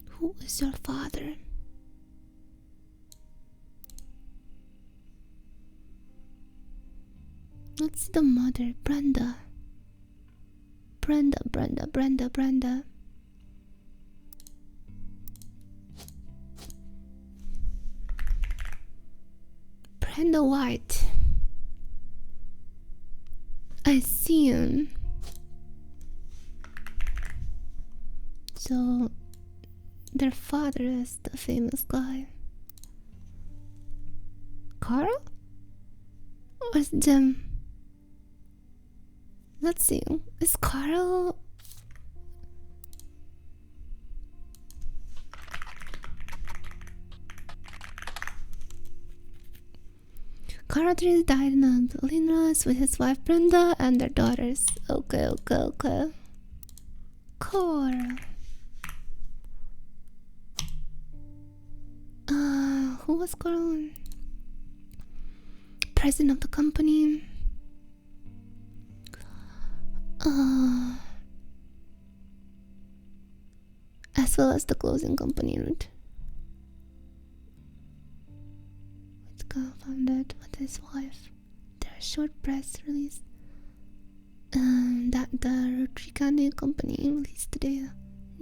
Who is your father? Let's see the mother, Brenda. Brenda. Brenda White. I see him. So their father is the famous guy. Carl? Or is Jim? Let's see. Is Carl... Carl Roottrees died in a building rush with his wife Brenda and their daughters. Okay. Carl. Who was Carl? President of the company. As well as the closing company route. It's co-founded with his wife. Their short press release that the Roottrie Candy Company released today, a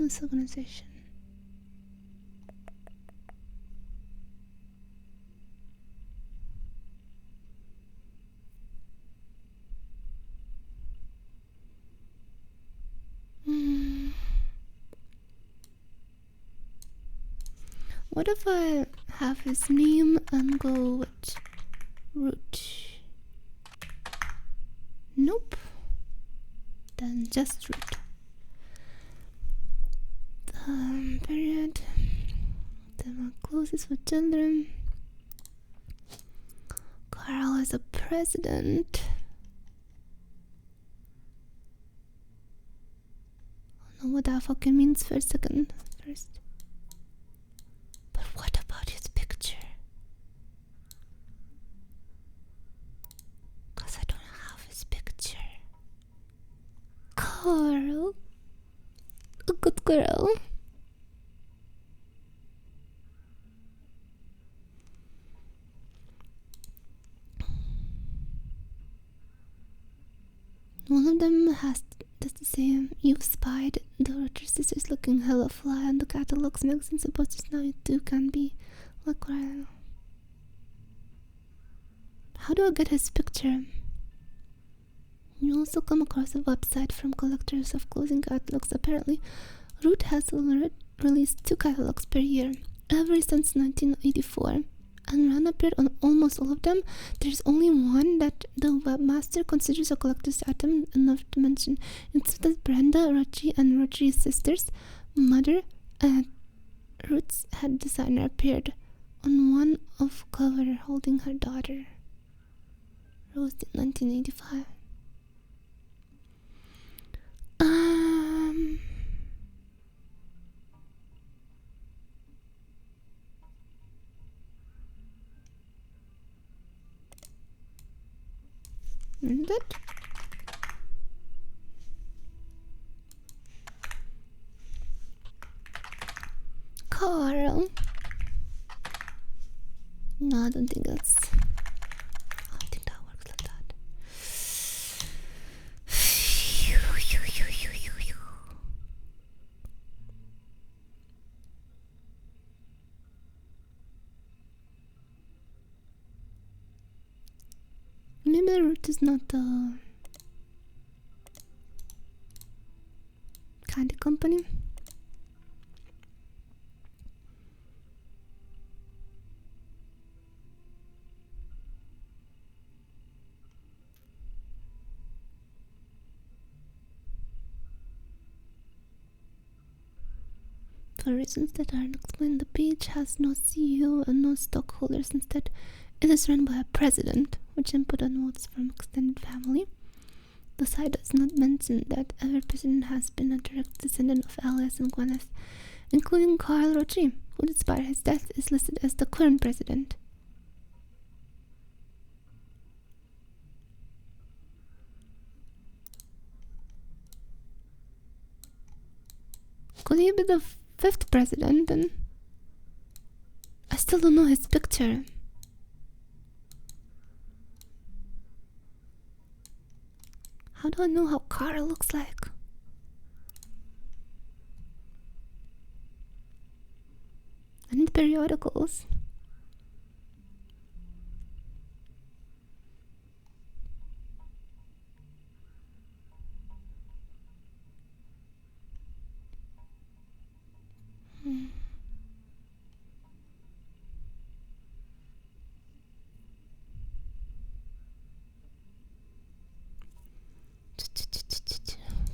news organization. What if I have his name and go with Root? Nope. Then just Root. Period. Then I'll close this for children. Carl is a president. I don't know what that fucking means for a second. First. But what about his picture? Because I don't have his picture. Carl. A good girl. One of them does the same. You've spied the Roottrees sisters looking hella fly on the catalogs, magazines, and posters. Now you too can be like Ryan. How do I get his picture? You also come across a website from collectors of clothing catalogs. Apparently, Root has released 2 catalogs per year, ever since 1984. And Ran appeared on almost all of them. There's only one that the webmaster considers a collector's item enough to mention. It's that Brenda, Rachi, and Rachi's sisters, mother, and Ruth's head designer appeared on one of cover holding her daughter. Rose in 1985. Isn't it? Carl. No, I don't think that works like that. Maybe Root is not a candy company. For reasons that aren't explained, the page has no CEO and no stockholders. Instead, it is run by a president, which input and votes from extended family. The site does not mention that every president has been a direct descendant of Alice and Gwyneth, including Carl Roche, who despite his death is listed as the current president. Could he be the 5th president? And I still don't know his picture. How do I know how Carl looks like? I need periodicals.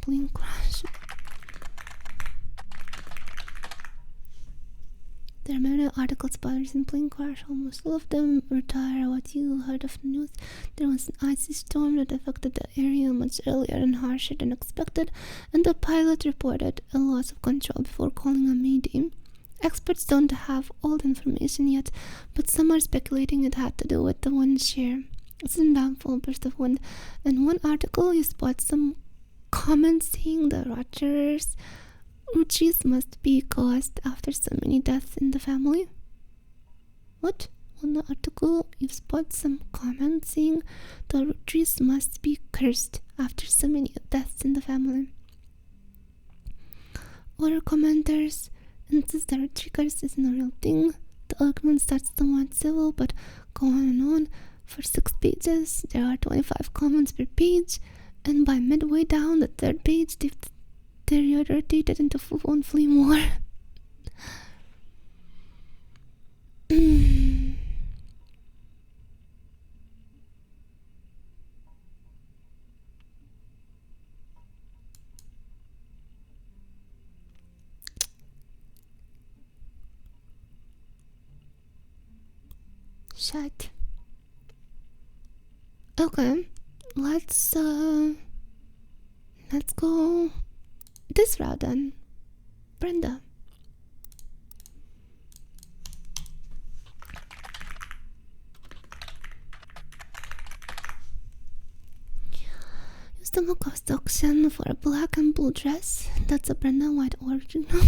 Plane crash. There are many articles about recent plane crash. Almost all of them retire what you heard of the news. There was an icy storm that affected the area much earlier and harsher than expected, and the pilot reported a loss of control before calling a mayday. Experts don't have all the information yet, but some are speculating it had to do with the wind shear. It's a downfall burst of wind. In one article, you spot some comments saying the Roottrees must be caused after so many deaths in the family. What? On the article, you spot some comments saying the Roottrees must be cursed after so many deaths in the family. Other commenters insist the Roottrees curse isn't a real thing. The argument starts somewhat civil, but go on and on. For 6 pages, there are 25 comments per page, and by midway down the 3rd page, they've deteriorated into full-on flame war. Shit. Okay, let's go this route then. Brenda. Use the look of the auction for a black and blue dress. That's a Brenda White original.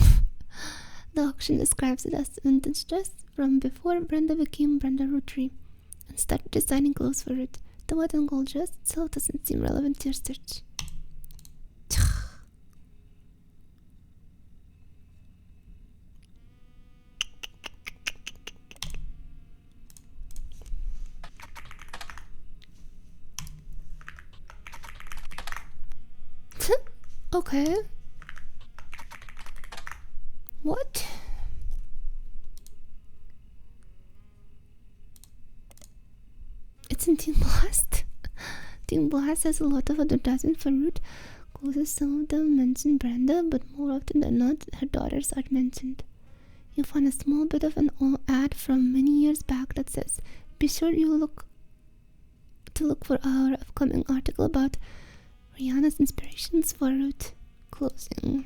The auction describes it as vintage dress from before Brenda became Brenda Roottrees and started designing clothes for it. The white and gold dress itself doesn't seem relevant to your search. Okay. What? It's in Team Blast. Team Blast has a lot of advertisement for Root clothes. Some of them mention Brenda, but more often than not, her daughters are mentioned. You'll find a small bit of an ad from many years back that says, "Be sure you look for our upcoming article about Rihanna's inspirations for Root clothing."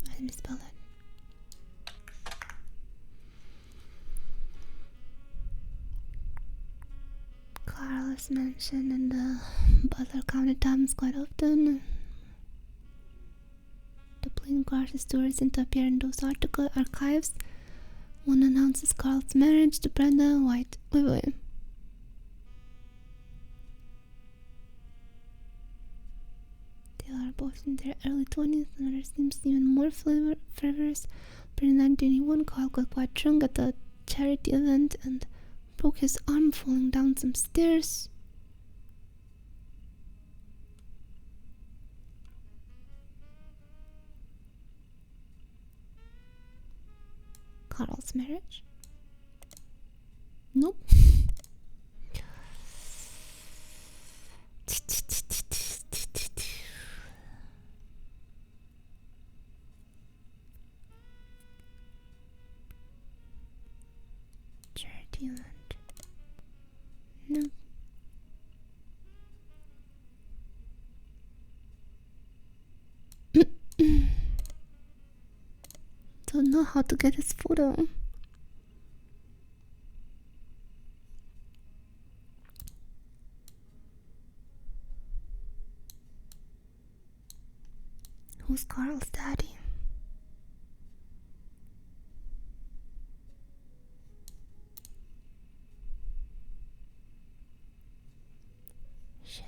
Let me spell that. Carl is mentioned in the Butler County Times quite often. The plane crashes tourism to appear in those article archives. One announces Carl's marriage to Brenda White. Wait. They are both in their early 20s. Another seems even more frivolous. But in 1981, Carl got quite drunk at a charity event and broke his arm falling down some stairs. Carl's marriage? Nope. Charity event. Nope. Don't know how to get this photo. Who's Carl's daddy? Shit.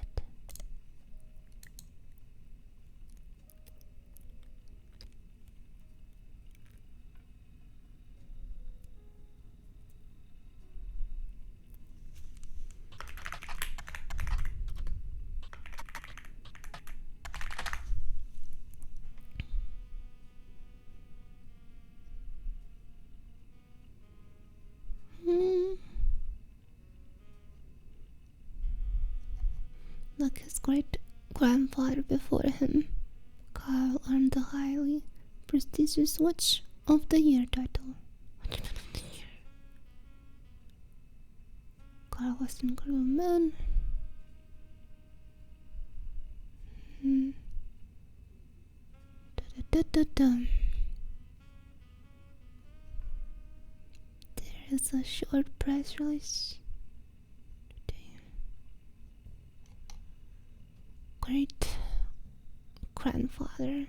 Like his great-grandfather before him, Carl earned the highly prestigious Watch of the Year title. Carl was an incredible man. There is a short press release. Great grandfather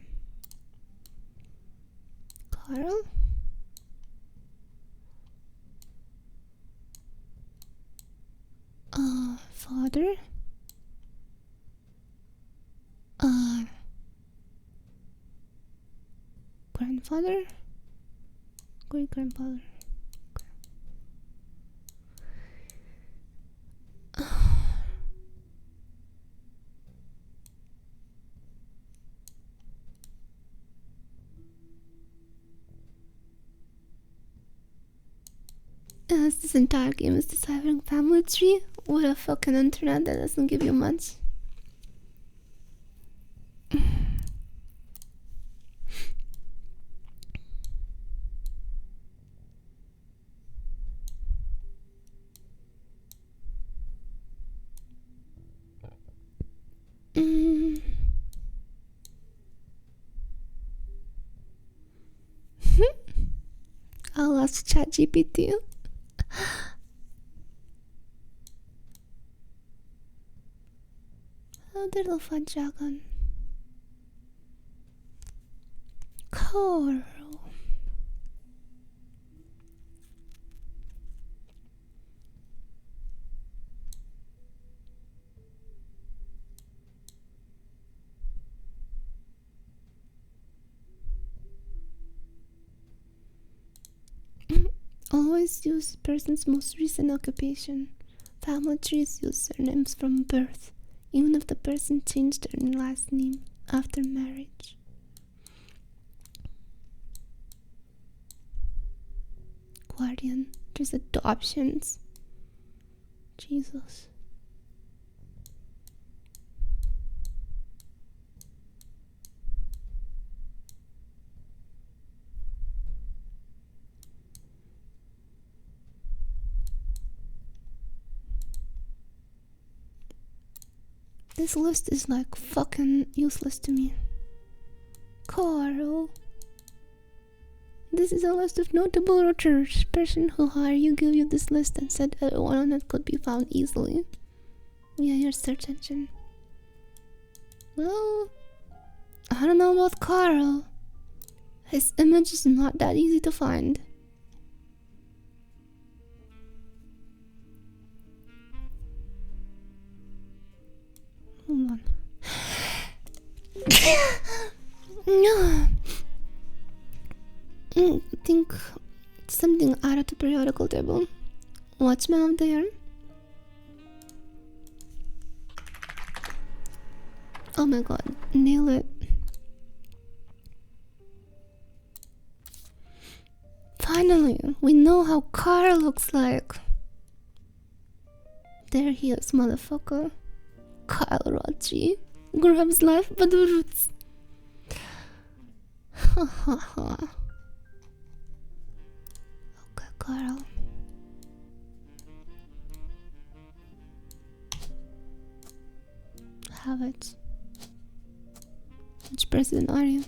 Carl. Father. Grandfather. Great grandfather. This entire game is deciphering family tree. What a fucking internet that doesn't give you much. I'll ask ChatGPT. How did I find dragon? Coral. Always use person's most recent occupation. Family trees use surnames from birth, even if the person changed their last name after marriage. Guardian, there's adoptions. Jesus. This list is like fucking useless to me. Carl. This is a list of notable Roottrees. Person who hired you gave you this list and said everyone on it could be found easily via your search engine. Well, I don't know about Carl. His image is not that easy to find. Hold on. No. I think something out of the periodical table. Watchman of the Year. Oh my god, nail it. Finally, we know how Carl looks like. There he is, motherfucker. Kyle Roottrees grabs life by the roots. Ha ha ha. Okay, Carl. Have it. Which person are you?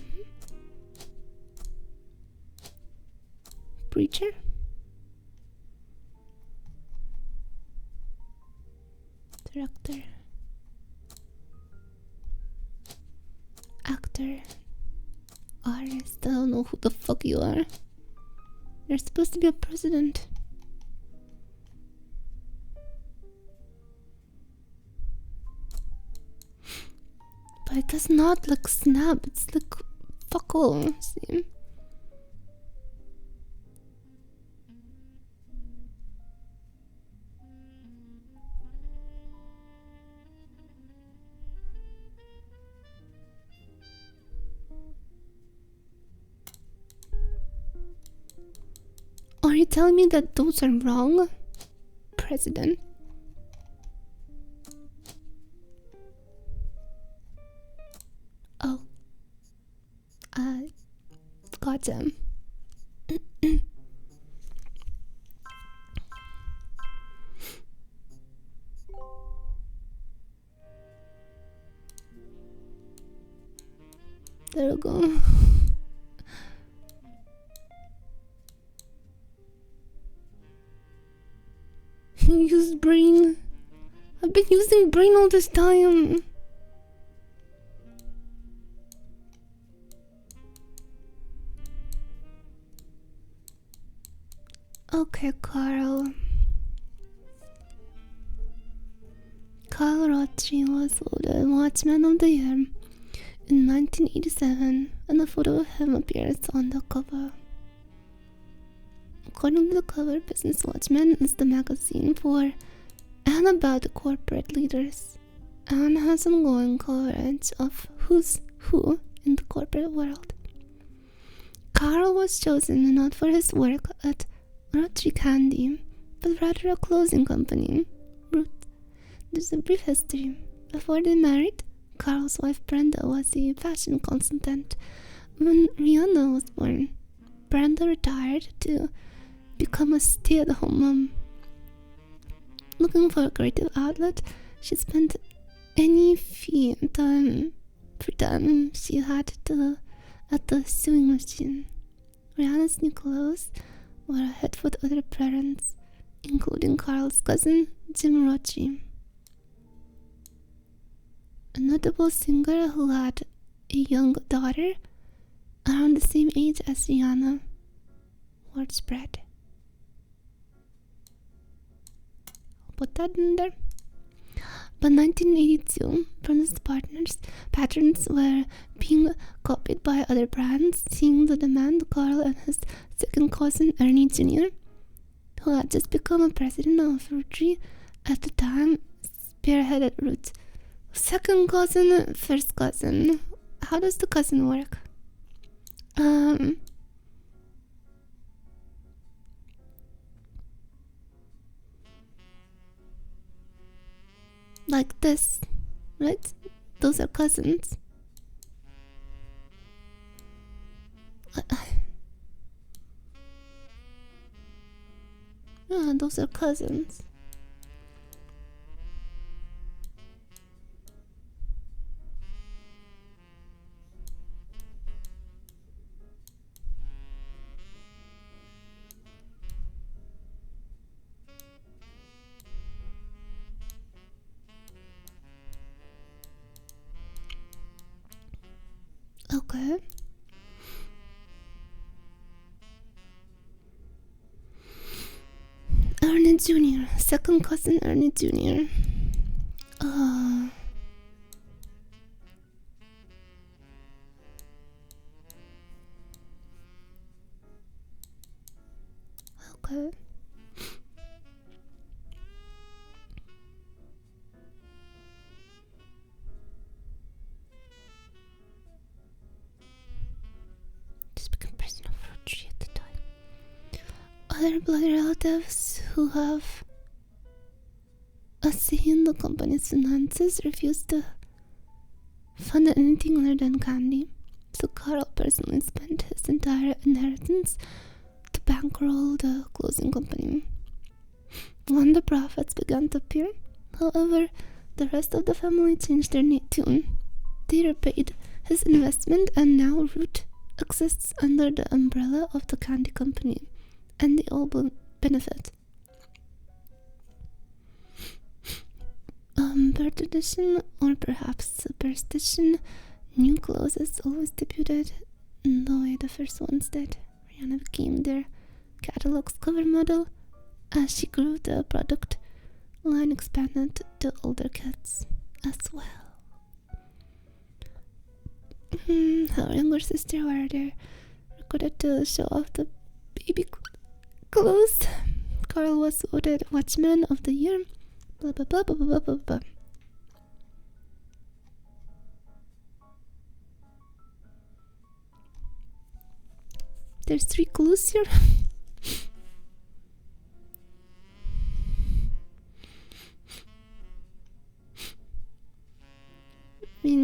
Preacher? Director? Actor? Artist? I don't know who the fuck you are. You're supposed to be a president. But it does not look snap, it's like fuck all, see? Are you telling me that those are wrong? President? Oh. Gotcha. There we go. Use brain. I've been using brain all this time. Okay, Carl. Carl Roottrees was voted Watchman of the Year in 1987, and a photo of him appears on the cover. According to the cover, Business Watchman is the magazine for and about the corporate leaders, and has ongoing coverage of who's who in the corporate world. Carl was chosen not for his work at Roottrees Candy, but rather a clothing company, Root. There's a brief history. Before they married, Carl's wife Brenda was a fashion consultant. When Rihanna was born, Brenda retired to become a stay-at-home mom. Looking for a creative outlet, she spent any free time she had at the sewing machine. Rihanna's new clothes were ahead with other parents, including Carl's cousin, Jim Roottrees, a notable singer who had a young daughter around the same age as Rihanna. Word spread. I'll put that in there. But 1982, Burn's patterns were being copied by other brands, seeing the demand. Carl and his second cousin Ernie Jr., who had just become a president of Roottrees at the time, spearheaded Roots. Second cousin, first cousin. How does the cousin work? Like this, right? Those are cousins. Yeah, those are cousins. Okay. Ernie Jr., second cousin Ernie Jr. Okay. Just became president of Roottrees at the time. Other blood relatives who have a say in the company's finances refused to fund anything other than candy. So Carl personally spent his entire inheritance to bankroll the closing company. When the profits began to appear, however, the rest of the family changed their tune. They repaid his investment, and now Root exists under the umbrella of the candy company, and they all benefit. Per tradition, or perhaps superstition, new clothes is always debuted the way the first ones did. Rihanna became their catalog's cover model. As she grew, the product line expanded to older kids as well. Her younger sister were there, recorded to show off the baby clothes. Carl was voted Watchman of the Year. Blah blah blah blah blah blah blah. There's 3 clues here.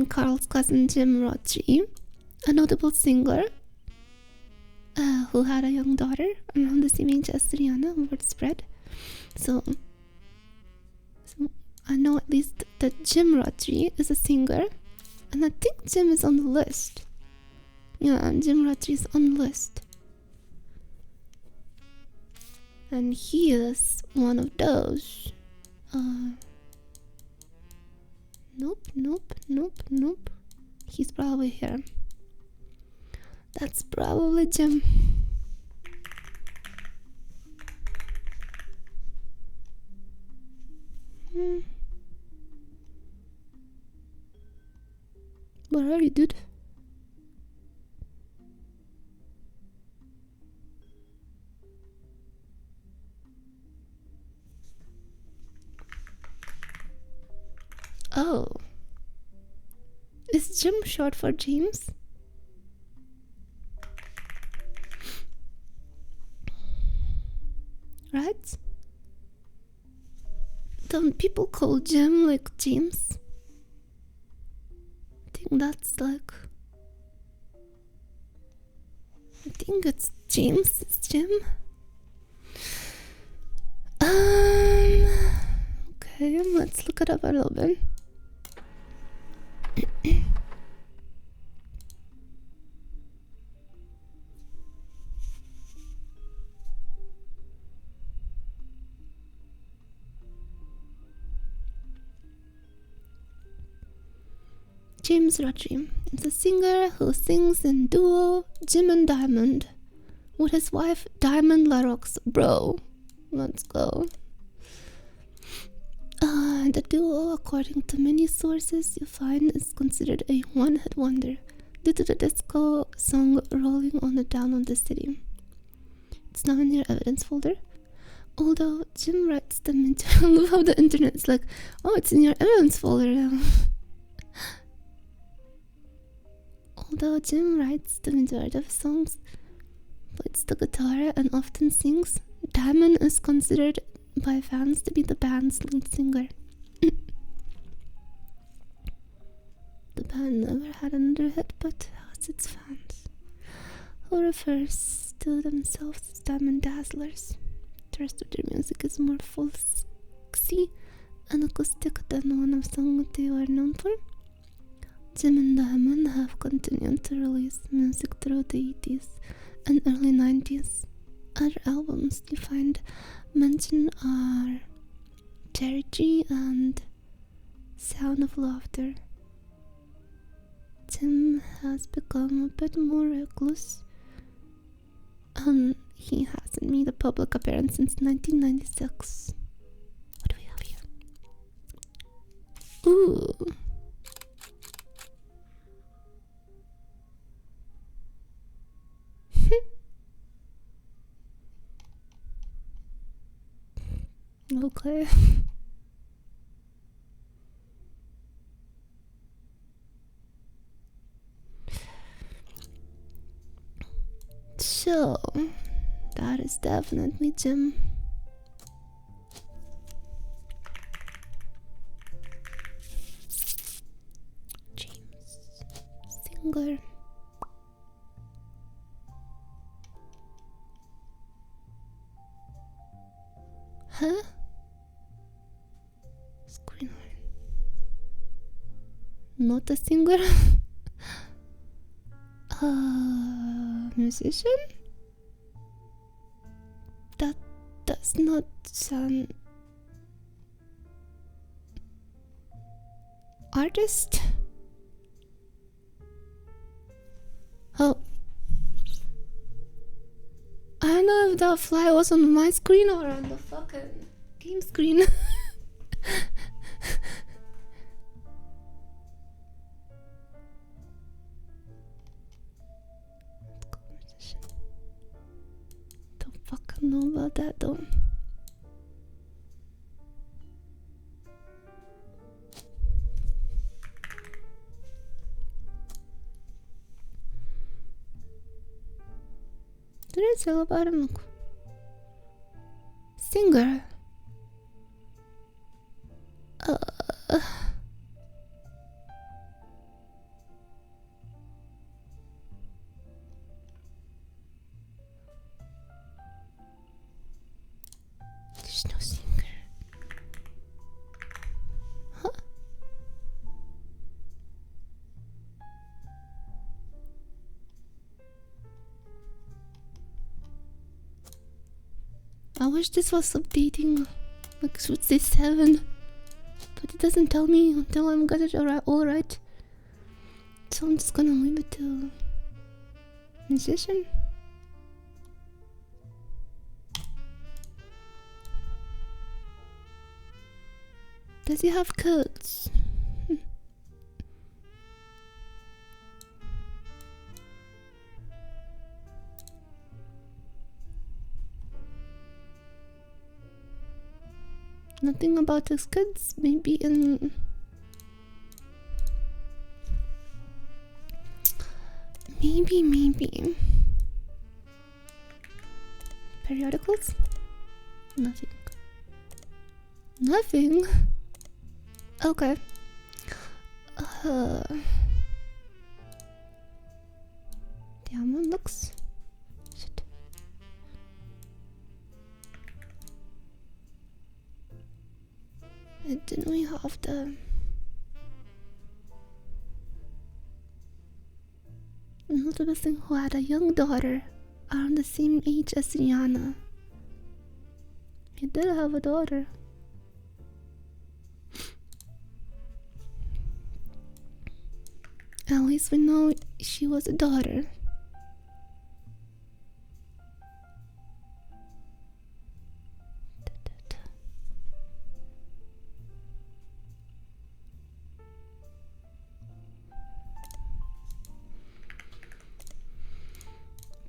Carl's cousin Jim Roottrees, a notable singer who had a young daughter around the same age as Rihanna, word spread. So I know at least that Jim Roottrees is a singer, and I think Jim is on the list. Yeah, Jim Roottrees is on the list. And he is one of those. Nope. He's probably here. That's probably Jim. Where are you, dude? Oh. Is Jim short for James? Right? Don't people call Jim like James? I think that's like... I think it's James. It's Jim. Okay, let's look it up a little bit. James Roottrees is a singer who sings in duo Jim and Diamond with his wife Diamond LaRox. Bro, let's go. The duo, according to many sources you find, is considered a one-hit wonder due to the disco song Rolling on the Down of the City. It's now in your evidence folder. Although Jim writes them into I love how the internet is like, oh, it's in your evidence folder now. Although Jim writes the majority of songs, plays the guitar, and often sings, Diamond is considered by fans to be the band's lead singer. The band never had another hit but has its fans, who refers to themselves as Diamond Dazzlers. The rest of their music is more folksy and acoustic than one of the songs they are known for. Jim and Diamond have continued to release music through the 80s and early 90s. Other albums you find mentioned are Cherry Tree and Sound of Laughter. Jim has become a bit more recluse, and he hasn't made a public appearance since 1996. What do we have here? Ooh. Okay. So, that is definitely Jim. James, singer. Huh? Screenwriter. Not a singer? Musician? That does not sound... Artist? Oh. I don't know if the fly was on my screen or on the fucking game screen. Don't fucking know about that though. Did I tell about him? Singer. There's no singer. Huh? I wish this was updating, like should say 7, but it doesn't tell me until I'm got it all right. So I'm just gonna leave it to musician. Does he have kids? Nothing about his kids. Maybe in maybe periodicals. Nothing. Okay. Diamond looks. Shit. Didn't we have the another person who had a young daughter around the same age as Rihanna? He did have a daughter. At least we know she was a daughter.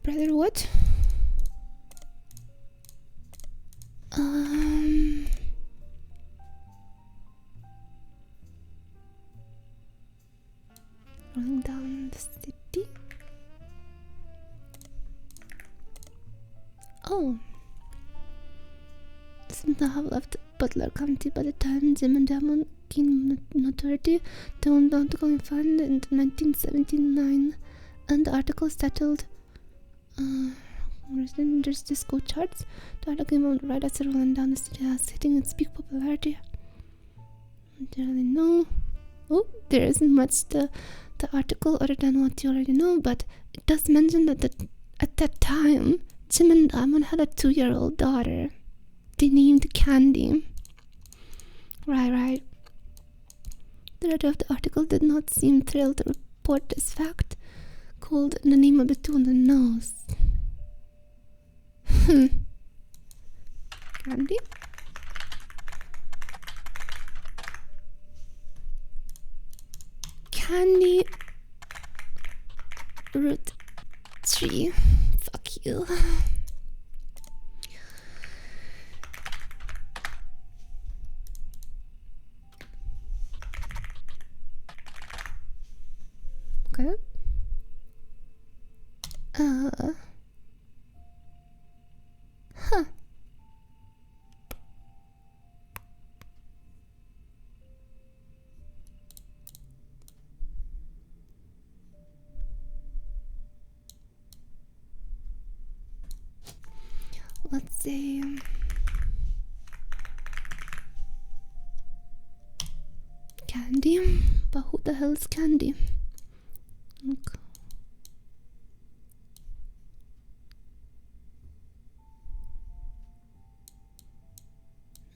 Brother, what? Rolling down the city. Oh. Seems to have left Butler County by the time Jim and Damon gained notoriety. They went down to go and find in 1979, and the article settled Resender's disco charts. The article came out right as it ran down the city, hitting its peak popularity. I don't really know. Oh, there isn't much to the article other than what you already know, but it does mention that at that time, Jim and Damon had a 2-year-old daughter. They named Candy. Right. The writer of the article did not seem thrilled to report this fact, called the name of the two on the nose. Candy? Candy Roottrees. Fuck you. Okay. Huh. Let's see. Candy? But who the hell is Candy? Okay.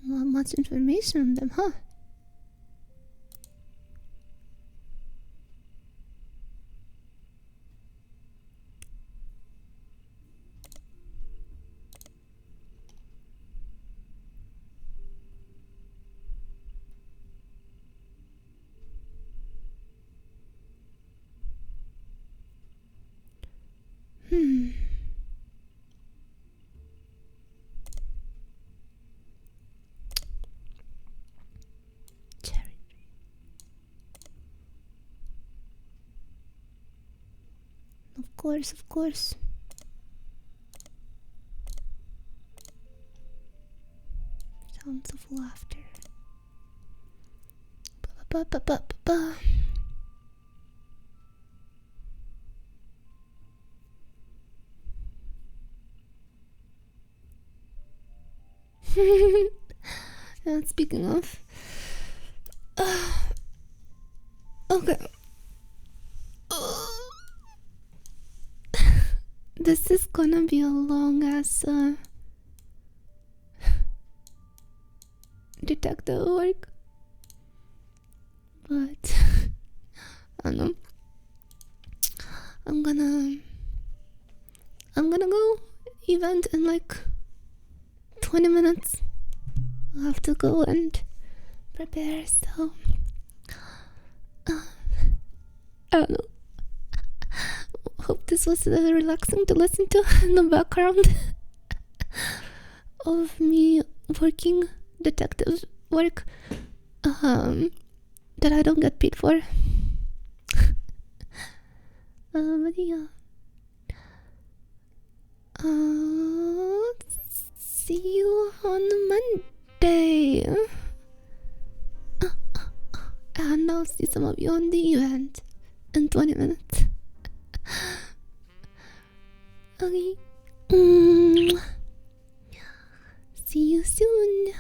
Not much information on them, huh? Cherry tree. Of course. Sounds of laughter. Ba-ba-ba-ba-ba-ba. Speaking of, okay. This is gonna be a long ass detective work, but I don't know. I'm gonna go event in like 20 minutes. I'll have to go and prepare, so I don't know. Hope this was relaxing to listen to in the background of me working detective work that I don't get paid for. But yeah. See you on Monday. And I'll see some of you on the event in 20 minutes. Okay. See you soon.